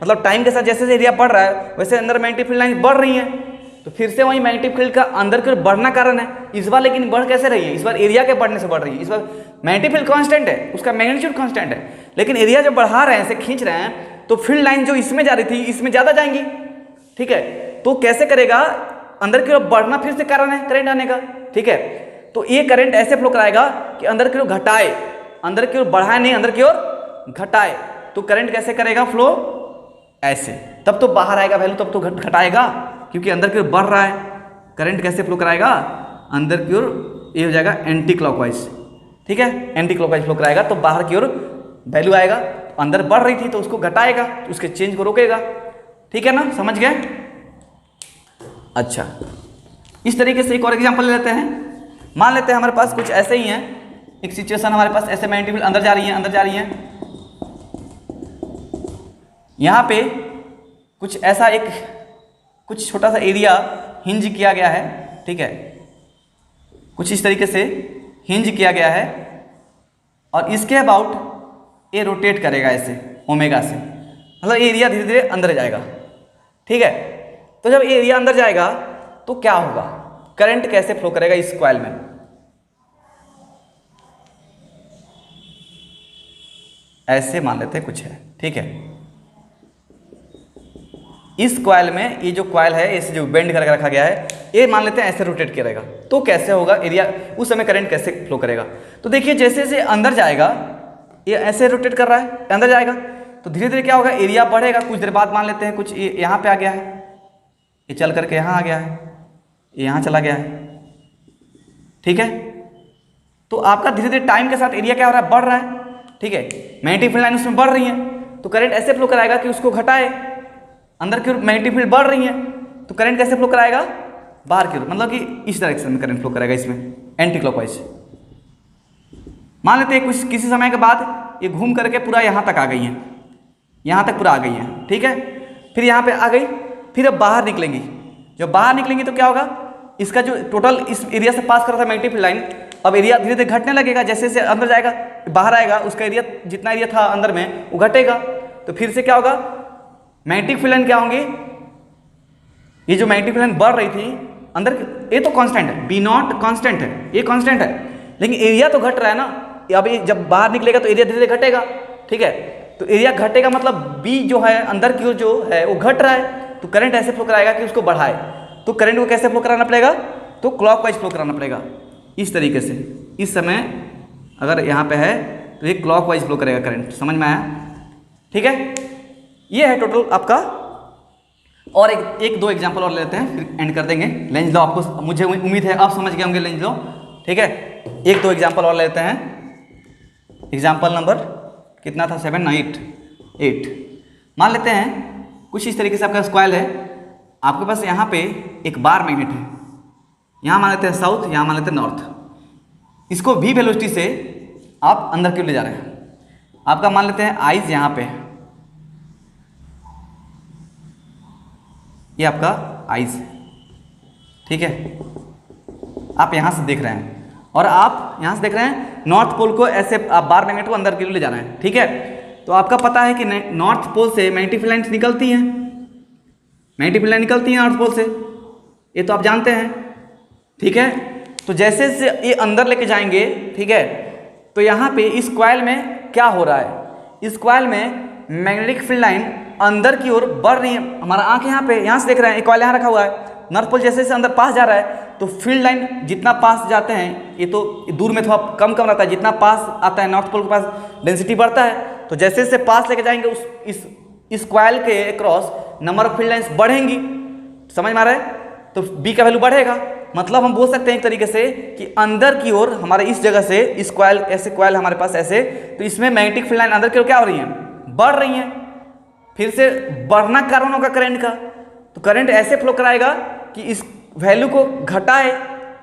मतलब टाइम के साथ जैसे जैसे एरिया बढ़ रहा है वैसे अंदर मैग्नेटिक फील्ड लाइंस बढ़ रही हैं। तो फिर से वही मैग्नेटिक फील्ड का अंदर की ओर बढ़ना कारण है। इस बार लेकिन बढ़ कैसे रही है, इस बार एरिया के बढ़ने से बढ़ रही है। इस बार मैग्नेटिक फील्ड कांस्टेंट है, उसका मैग्नीट्यूड कांस्टेंट है, लेकिन एरिया जब बढ़ा रहे हैं, इसे खींच रहे हैं, तो फील्ड लाइन जो इसमें जा रही थी इसमें ज़्यादा जाएंगी। ठीक है, तो कैसे करेगा, अंदर की ओर बढ़ना फिर से कारण है करंट आने का। ठीक है, तो ये करंट ऐसे फ्लो कराएगा कि अंदर की ओर घटाए, अंदर की ओर बढ़ाए नहीं, अंदर की ओर घटाए। तो करंट कैसे करेगा फ्लो, ऐसे, तब तो बाहर आएगा वैल्यू, तब तो घटाएगा, क्योंकि अंदर की ओर बढ़ रहा है। करंट कैसे फ्लो कराएगा, अंदर की ओर ये हो जाएगा एंटी क्लॉकवाइज। ठीक है, एंटी क्लॉकवाइज फ्लो कराएगा, तो बाहर की ओर वैल्यू आएगा, अंदर बढ़ रही थी तो उसको घटाएगा, उसके चेंज को रोकेगा। ठीक है ना, समझ गए। अच्छा, इस तरीके से एक और एग्जांपल ले लेते हैं। मान लेते हैं हमारे पास कुछ ऐसे ही है, एक सिचुएशन हमारे पास ऐसे मैग्नेटिक फील्ड अंदर जा रही है, अंदर जा रही है, यहाँ पे कुछ ऐसा एक कुछ छोटा सा एरिया हिंज किया गया है। ठीक है, कुछ इस तरीके से हिंज किया गया है, और इसके अबाउट ये रोटेट करेगा ऐसे ओमेगा से, मतलब एरिया धीरे धीरे अंदर जाएगा। ठीक है, तो जब एरिया अंदर जाएगा तो क्या होगा, करंट कैसे फ्लो करेगा इस कॉइल में। ऐसे मान लेते हैं कुछ है। ठीक है, इस कॉइल में ये जो कॉइल है, इसे जो बेंड करके रखा गया है, ये मान लेते हैं ऐसे रोटेट करेगा। तो कैसे होगा एरिया, उस समय करंट कैसे फ्लो करेगा। तो देखिए जैसे जैसे अंदर जाएगा, ये ऐसे रोटेट कर रहा है, अंदर जाएगा तो धीरे धीरे क्या होगा, एरिया बढ़ेगा। कुछ देर बाद मान लेते हैं कुछ ये यहाँ पे आ गया है, ये चल करके यहाँ आ गया है, ये यहाँ चला गया है। ठीक है, तो आपका धीरे धीरे टाइम के साथ एरिया क्या हो रहा है, बढ़ रहा है। ठीक है, मैग्नेटिक फील्ड लाइन उसमें बढ़ रही है, तो करंट ऐसे फ्लो कराएगा कि उसको घटाए। अंदर की ओर मैग्नेटिक फील्ड बढ़ रही है, तो करंट कैसे फ्लो कराएगा, बाहर की ओर, मतलब कि इस डायरेक्शन में करंट फ्लो करेगा, इसमें एंटी क्लॉकवाइज। मान लेते हैं कुछ किसी समय के बाद ये घूम करके पूरा यहाँ तक आ गई है, यहाँ तक पूरा आ गई है। ठीक है, फिर यहाँ पे आ गई, फिर अब बाहर निकलेंगी। जब बाहर निकलेंगी तो क्या होगा, इसका जो टोटल इस एरिया से पास कर रहा था मैग्नेटिक फील्ड लाइन, अब एरिया धीरे धीरे घटने लगेगा। जैसे जैसे अंदर जाएगा, बाहर आएगा, उसका एरिया जितना एरिया था अंदर में वो घटेगा। तो फिर से क्या होगा, मैग्नेटिक फील्ड लाइन क्या होंगी, ये जो मैग्नेटिक फील्ड लाइन बढ़ रही थी अंदर, ये तो कांस्टेंट है, बी नॉट कांस्टेंट है, ये कांस्टेंट है, लेकिन एरिया तो घट रहा है ना। अभी जब बाहर निकलेगा तो एरिया धीरे धीरे घटेगा। ठीक है, तो एरिया घटेगा मतलब बी जो है अंदर की ओर जो है वो घट रहा है, तो करंट ऐसे फ्लो कराएगा कि उसको बढ़ाए। तो करंट को कैसे फ्लो कराना पड़ेगा, तो क्लॉकवाइज फ्लो कराना पड़ेगा, इस तरीके से। इस समय अगर यहाँ पे है तो ये क्लॉकवाइज फ्लो करेगा करंट, समझ में आया। ठीक है, ये है टोटल आपका। और एक दो एग्जांपल और लेते हैं, फिर एंड कर देंगे। लेंज लॉ आपको, मुझे उम्मीद है आप समझ गए होंगे लेंज लॉ। ठीक है, एक दो एग्जांपल और लेते हैं। एग्जांपल नंबर कितना था, 7 ना 8। मान लेते हैं कुछ इस तरीके से आपका स्क्वायर है, आपके पास यहाँ पे एक बार मैग्नेट है, यहाँ मान लेते हैं साउथ, यहाँ मान लेते हैं नॉर्थ। इसको भी वेलोसिटी से आप अंदर क्यों ले जा रहे हैं, आपका मान लेते हैं आइज यहाँ पे, ये आपका आइज। ठीक है, आप यहाँ से देख रहे हैं और आप यहाँ से देख रहे हैं नॉर्थ पोल को, ऐसे आप बार मैग्नेट को अंदर की ओर ले जा रहे हैं। ठीक है, तो आपका पता है कि नॉर्थ पोल से मैग्नेटिक फील्ड लाइन्स निकलती हैं, मैग्नेटिक फील्ड लाइन निकलती हैं नॉर्थ पोल से, ये तो आप जानते हैं। ठीक है, तो जैसे जैसे ये अंदर लेके जाएंगे, ठीक है, तो यहाँ पे इस कॉइल में क्या हो रहा है, इस कॉइल में मैग्नेटिक फील्ड लाइन अंदर की ओर बढ़ रही है। हमारा आंख यहाँ पे, यहाँ से देख रहे हैं, एक कॉइल यहाँ रखा हुआ है, नॉर्थ पोल जैसे जैसे अंदर पास जा रहा है तो फील्ड लाइन जितना पास जाते हैं, ये तो दूर में थोड़ा कम कम रहता है, जितना पास आता है नॉर्थ पोल के पास डेंसिटी बढ़ता है। तो जैसे जैसे पास लेके जाएंगे उस इस कॉइल के cross number of field lines बढ़ेंगी, समझ में आ रहा है। तो बी का वैल्यू बढ़ेगा, मतलब हम बोल सकते हैं एक तरीके से कि अंदर की ओर हमारे इस जगह से इस कॉइल, ऐसे कॉइल हमारे पास ऐसे, तो इसमें मैग्नेटिक फील्ड लाइन अंदर की ओर क्या हो रही है, बढ़ रही है। फिर से बढ़ना कारण होगा करंट का, तो करंट ऐसे फ्लो कराएगा कि इस वैल्यू को घटाए,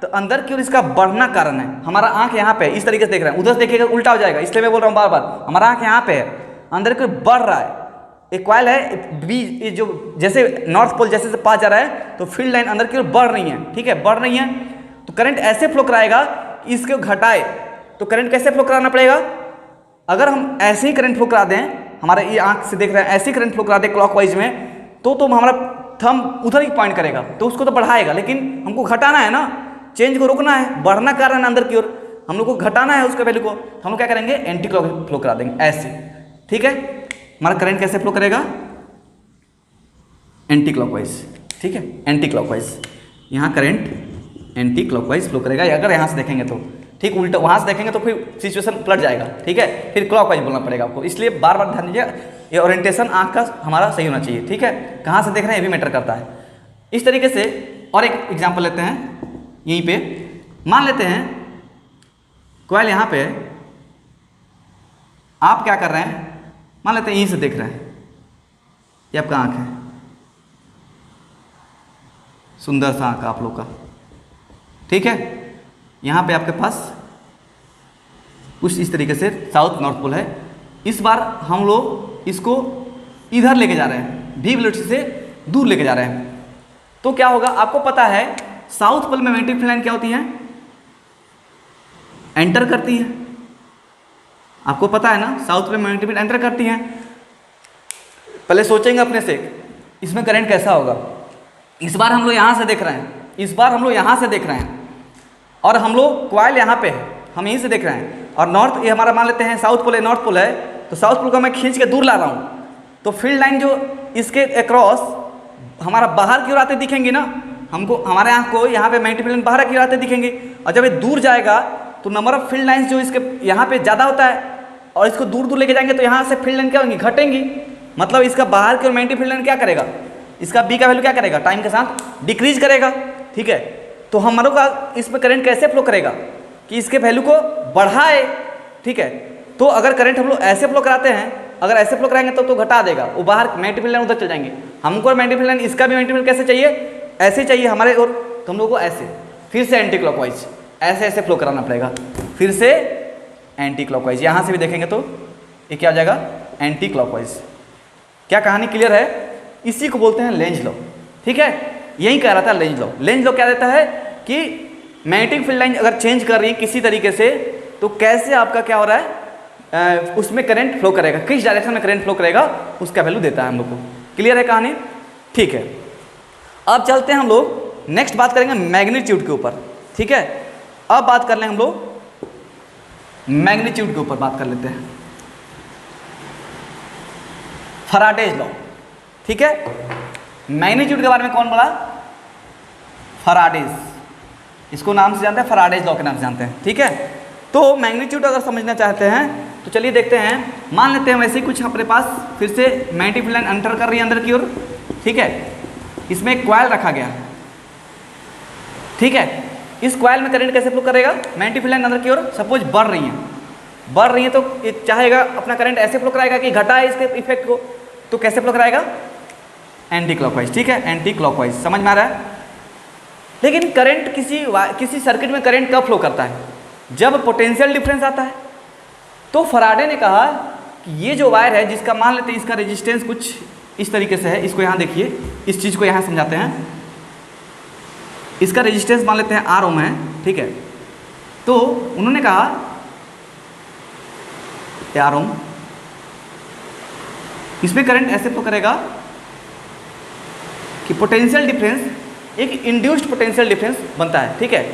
तो अंदर की ओर इसका बढ़ना कारण है। हमारा आंख यहाँ पे इस तरीके से देख रहा है, उधर से देखिएगा उल्टा हो जाएगा, इसलिए मैं बोल रहा हूँ बार बार, हमारा आंख यहाँ पे है, अंदर की ओर बढ़ रहा है। एक कॉइल है बी, जो जैसे नॉर्थ पोल जैसे से पास जा रहा है, तो फील्ड लाइन अंदर की ओर बढ़ रही है, ठीक है, बढ़ रही है। तो करंट ऐसे फ्लो कराएगा कि इसको घटाए। तो करंट कैसे फ्लो कराना पड़ेगा, अगर हम ऐसे ही करंट फ्लो करा दें, हमारे ये आंख से देख रहे हैं, ऐसे ही करंट फ्लो करा दें क्लॉकवाइज में, तो हमारा थंब उधर ही पॉइंट करेगा, तो उसको तो बढ़ाएगा, लेकिन हमको घटाना है ना, चेंज को रोकना है, बढ़ना कारण अंदर की ओर, हम लोग को घटाना है उसका वैल्यू को, तो हम लोग क्या करेंगे, एंटी क्लॉक फ्लो करा देंगे ऐसे, ठीक है। हमारा करंट कैसे फ्लो करेगा, एंटी क्लॉकवाइज, ठीक है, एंटी क्लॉकवाइज। यहाँ करंट एंटी क्लॉकवाइज फ्लो करेगा, अगर यहाँ से देखेंगे तो, ठीक, उल्टा वहाँ से देखेंगे तो फिर सिचुएशन पलट जाएगा, ठीक है, फिर क्लॉकवाइज बोलना पड़ेगा आपको। इसलिए बार बार ध्यान दीजिए, ये ओरिएंटेशन आँख का हमारा सही होना चाहिए, ठीक है, कहाँ से देख रहे हैं ये भी मैटर करता है। इस तरीके से और एक एग्जाम्पल लेते हैं, यहीं पे मान लेते हैं कॉइल यहाँ पे, आप क्या कर रहे हैं, मान लेते हैं यहीं से देख रहे हैं, ये आपका आँख है, सुंदर सा आँख आप लोग का, ठीक है। यहाँ पे आपके पास कुछ इस तरीके से साउथ नॉर्थ पोल है। इस बार हम लोग इसको इधर लेके जा रहे हैं, भी वेलोसिटी से दूर लेके जा रहे हैं, तो क्या होगा, आपको पता है साउथ पोल में मैग्नेटिक फील्ड लाइन क्या होती है, एंटर करती है, आपको पता है ना, साउथ पोल में मैग्नेटिक फील्ड एंटर करती है। पहले सोचेंगे अपने से इसमें करंट कैसा होगा। इस बार हम लोग यहाँ से देख रहे हैं, इस बार हम लोग यहाँ से देख रहे हैं, और हम लोग कॉइल यहाँ पे है, हम यहीं से देख रहे हैं, और नॉर्थ, ये हमारा मान लेते हैं साउथ पोल है, नॉर्थ पोल है, तो साउथ पोल को मैं खींच के दूर ला रहा हूँ, तो फील्ड लाइन जो इसके अक्रॉस हमारा बाहर की ओर आते दिखेंगे ना, हमको, हमारे आँख को यहाँ पे मैग्नेटिक फील्ड लाइन बाहर की ओर आते दिखेंगे, और जब ये दूर जाएगा तो नंबर ऑफ फील्ड लाइन्स जो इसके यहाँ पे ज़्यादा होता है, और इसको दूर दूर लेके जाएंगे तो यहाँ से फील्ड लाइन क्या होंगी, घटेंगी। मतलब इसका बाहर की ओर मैग्नेटिक फील्ड लाइन क्या करेगा, इसका बी का वैल्यू क्या करेगा, टाइम के साथ डिक्रीज करेगा, ठीक है। तो हमारों का इसमें करंट कैसे फ्लो करेगा कि इसके वैल्यू को बढ़ाए, ठीक है। तो अगर करंट हम लोग ऐसे फ्लो कराते हैं, अगर ऐसे फ्लो कराएंगे तो घटा देगा, वो बाहर मैग्नेटिक फील्ड लाइन उधर चल जाएंगे। हमको मैग्नेटिक फील्ड लाइन, इसका भी मैग्नेटिक फील्ड कैसे चाहिए, ऐसे चाहिए हमारे, और तो हम लोग को ऐसे, फिर से एंटी क्लॉकवाइज ऐसे ऐसे फ्लो कराना पड़ेगा, फिर से एंटी क्लॉकवाइज। यहाँ से भी देखेंगे तो ये क्या हो जाएगा, एंटी क्लॉकवाइज। क्या कहानी क्लियर है, इसी को बोलते हैं लेंज लॉ, ठीक है, यही कह रहा था लेंज लॉ। लेंज लॉ क्या देता है कि मैग्नेटिक फील्ड लाइन अगर चेंज कर रही है किसी तरीके से, तो कैसे आपका क्या हो रहा है, उसमें करंट फ्लो करेगा, किस डायरेक्शन में करंट फ्लो करेगा, उसका वैल्यू देता है हम लोग को। क्लियर है कहानी, ठीक है। अब चलते हैं हम लोग, नेक्स्ट बात करेंगे मैग्नीट्यूड के ऊपर, ठीक है। अब बात कर लें हम लोग मैग्नीट्यूड के ऊपर, बात कर लेते हैं फैराडेज लॉ, ठीक है। मैग्नीट्यूड के बारे में कौन बोला, फैराडेज, इसको नाम से जानते हैं, फैराडेज लॉ के नाम से जानते हैं, ठीक है। तो मैग्नीट्यूड अगर समझना चाहते हैं तो चलिए देखते हैं, मान लेते हैं वैसे ही कुछ अपने पास, फिर से मैग्नेटिक फील्ड लाइन एंटर कर रही है अंदर की ओर, ठीक है। इसमें एक कॉइल रखा गया, ठीक है। इस कॉइल में करंट कैसे फ्लो करेगा, मैग्नेटिक फील्ड लाइन अंदर की ओर सपोज बढ़ रही है, तो ये चाहेगा अपना करंट ऐसे फ्लो कराएगा कि घटाए इसके इफेक्ट को, तो कैसे फ्लो कराएगा, एंटी क्लॉकवाइज, ठीक है, एंटी क्लॉकवाइज। समझ में आ रहा है। लेकिन करंट किसी सर्किट में करंट कब फ्लो करता है, जब पोटेंशियल डिफरेंस आता है। तो फैराडे ने कहा कि ये जो वायर है, जिसका मान लेते हैं इसका रेजिस्टेंस कुछ इस तरीके से है, इसको यहाँ देखिए, इस चीज़ को यहाँ समझाते हैं, इसका रेजिस्टेंस मान लेते हैं R ओम है, ठीक है। तो उन्होंने कहा R ओम, इसमें करंट ऐसे फ्लो करेगा कि पोटेंशियल डिफरेंस एक इंड्यूस्ड पोटेंशियल डिफरेंस बनता है, ठीक है।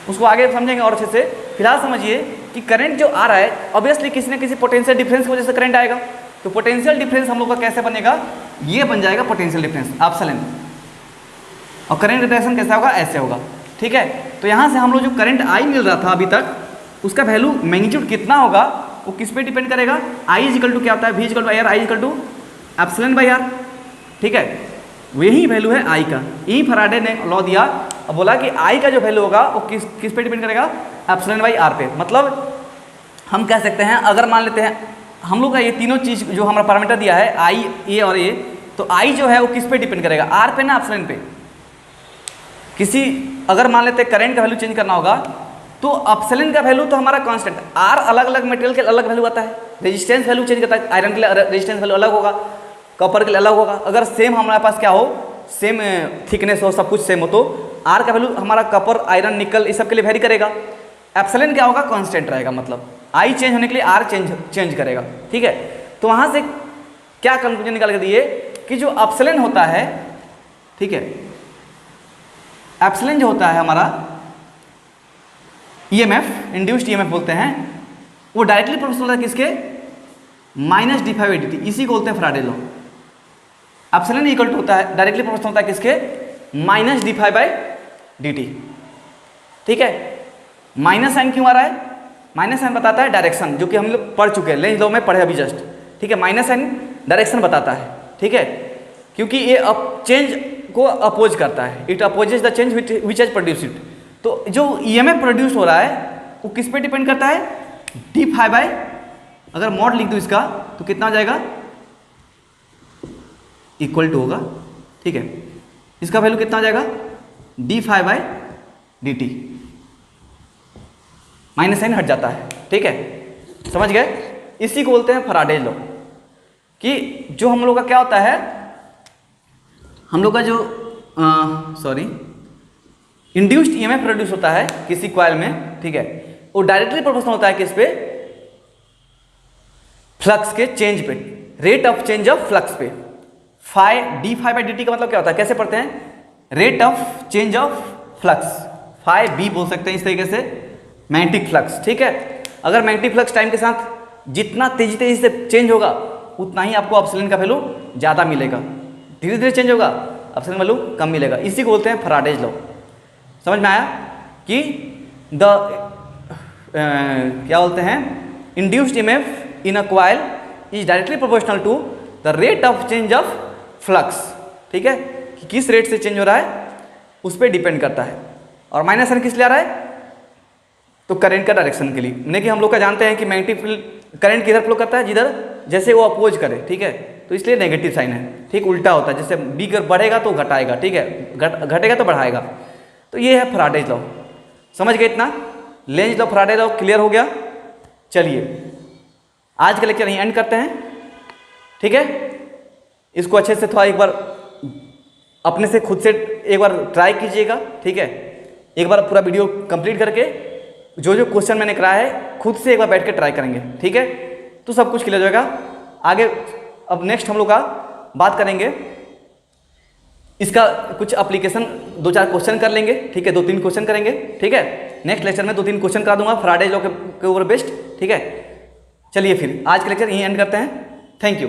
उसको आगे समझेंगे और अच्छे से। फिलहाल समझिए कि करंट जो आ रहा है, ऑब्वियसली किसी न किसी पोटेंशियल डिफरेंस की वजह से करंट आएगा। तो पोटेंशियल डिफरेंस हम लोग का कैसे बनेगा, ये बन जाएगा पोटेंशियल डिफरेंस एप्सिलॉन, और करंट डायरेक्शन कैसा होगा, ऐसे होगा, ठीक है। तो यहाँ से हम लोग जो करंट आई मिल रहा था अभी तक, उसका वैल्यू मैग्नीट्यूड कितना होगा, वो किस पे डिपेंड करेगा, आई इज इक्वल टू क्या होता है, V is equal to I R, I is equal to epsilon by R, ठीक है। वही वैल्यू है आई का। यही फैराडे ने लॉ दिया अब बोला कि आई का जो वैल्यू होगा वो किस पे डिपेंड करेगा, एप्सिलॉन बाई आर पे। मतलब हम कह सकते हैं, अगर मान लेते हैं हम लोग का ये तीनों चीज़ जो हमारा पैरामीटर दिया है आई, ए और ए, तो आई जो है वो किस पे डिपेंड करेगा, आर पे ना एप्सिलॉन पे। किसी अगर मान लेते हैं करंट का वैल्यू चेंज करना होगा तो एप्सिलॉन का वैल्यू तो हमारा कांस्टेंट, आर अलग अलग मटेरियल के अलग वैल्यू आता है, रेजिस्टेंस वैल्यू चेंज करता है, आयरन के लिए रेजिस्टेंस वैल्यू अलग होगा, कॉपर के लिए अलग होगा। अगर सेम हमारे पास क्या हो, सेम थिकनेस हो, सब कुछ सेम हो, तो आर का वैल्यू हमारा कॉपर, आयरन, निकल इस सब के लिए वेरी करेगा। एप्सिलॉन क्या होगा, कांस्टेंट रहेगा। मतलब आई चेंज होने के लिए आर चेंज करेगा, ठीक है। तो वहाँ से क्या कंक्लूजन निकाल के दिए कि जो एप्सिलॉन होता है, ठीक है, एप्सिलॉन जो होता है हमारा ईएमएफ, इंड्यूस्ड ईएमएफ बोलते हैं, वो डायरेक्टली प्रोपोर्शनल होता है किसके, minus d phi d t, इसी को बोलते हैं Faraday law. Epsilon equal to होता है, डायरेक्टली प्रोपोर्शनल होता है किसके, minus d phi by D t, ठीक है। माइनस साइन क्यों आ रहा है, माइनस साइन बताता है डायरेक्शन, जो कि हम लोग पढ़ चुके हैं, लेंज लॉ में पढ़े अभी जस्ट, ठीक है। माइनस साइन डायरेक्शन बताता है, ठीक है, क्योंकि ये चेंज को अपोज करता है, it opposes the change which has produce it. तो जो ईएमएफ प्रोड्यूस हो रहा है वो किस पे डिपेंड करता है, डी फाइव बाई, अगर मॉड लिख दूँ इसका तो कितना हो जाएगा, इक्वल टू होगा, ठीक है, इसका वैल्यू कितना हो जाएगा, d phi by D t, minus sign हट जाता है, ठीक है, समझ गए। इसी को बोलते हैं फैराडे लॉ, कि जो हम लोग का क्या होता है, हम लोग का जो इंड्यूस्ड ईएमएफ प्रोड्यूस होता है किसी कॉइल में, ठीक है, वो डायरेक्टली प्रोपोर्शनल होता है किस पे, फ्लक्स के चेंज पे, rate of change of flux पे। D phi by D T का मतलब क्या होता है, कैसे पढ़ते हैं, rate of change of flux, phi B बोल सकते हैं इस तरीके से, मैग्नेटिक फ्लक्स, ठीक है। अगर मैग्नेटिक फ्लक्स टाइम के साथ जितना तेजी से चेंज होगा उतना ही आपको एप्सिलॉन का वैल्यू ज़्यादा मिलेगा, धीरे धीरे चेंज होगा एप्सिलॉन वैल्यू कम मिलेगा। इसी को बोलते हैं फैराडेज लॉ। समझ में आया कि क्या बोलते हैं, induced EMF in a coil is directly proportional to the rate of change of flux, ठीक है, कि किस रेट से चेंज हो रहा है उस पर डिपेंड करता है। और माइनस साइन किस लिए आ रहा है, तो करंट का डायरेक्शन के लिए, यानी कि हम लोग का जानते हैं कि मैग्नेटिक फील्ड करंट किधर फ्लो करता है, जिधर जैसे वो अपोज करे, ठीक है, तो इसलिए नेगेटिव साइन है, ठीक, उल्टा होता है, जैसे बी बढ़ेगा तो घटाएगा, ठीक है, घटेगा तो बढ़ाएगा। तो ये है फैराडेज लॉ, समझ गए इतना, Lenz law, Faraday law clear हो गया। चलिए आज का लेक्चर यहीं एंड करते हैं, ठीक है। इसको अच्छे से थोड़ा एक बार अपने से खुद से एक बार ट्राई कीजिएगा, ठीक है, एक बार पूरा वीडियो कंप्लीट करके जो जो क्वेश्चन मैंने कराया है खुद से एक बार बैठ के ट्राई करेंगे, ठीक है, तो सब कुछ क्लियर हो जाएगा। आगे अब नेक्स्ट हम लोग का बात करेंगे, इसका कुछ एप्लीकेशन 2-4 क्वेश्चन कर लेंगे, ठीक है, 2-3 क्वेश्चन करेंगे, ठीक है। नेक्स्ट लेक्चर में 2-3 क्वेश्चन करा दूंगा फैराडे लॉ के ऊपर बेस्ड, ठीक है। चलिए फिर आज का लेक्चर यहीं एंड करते हैं, थैंक यू।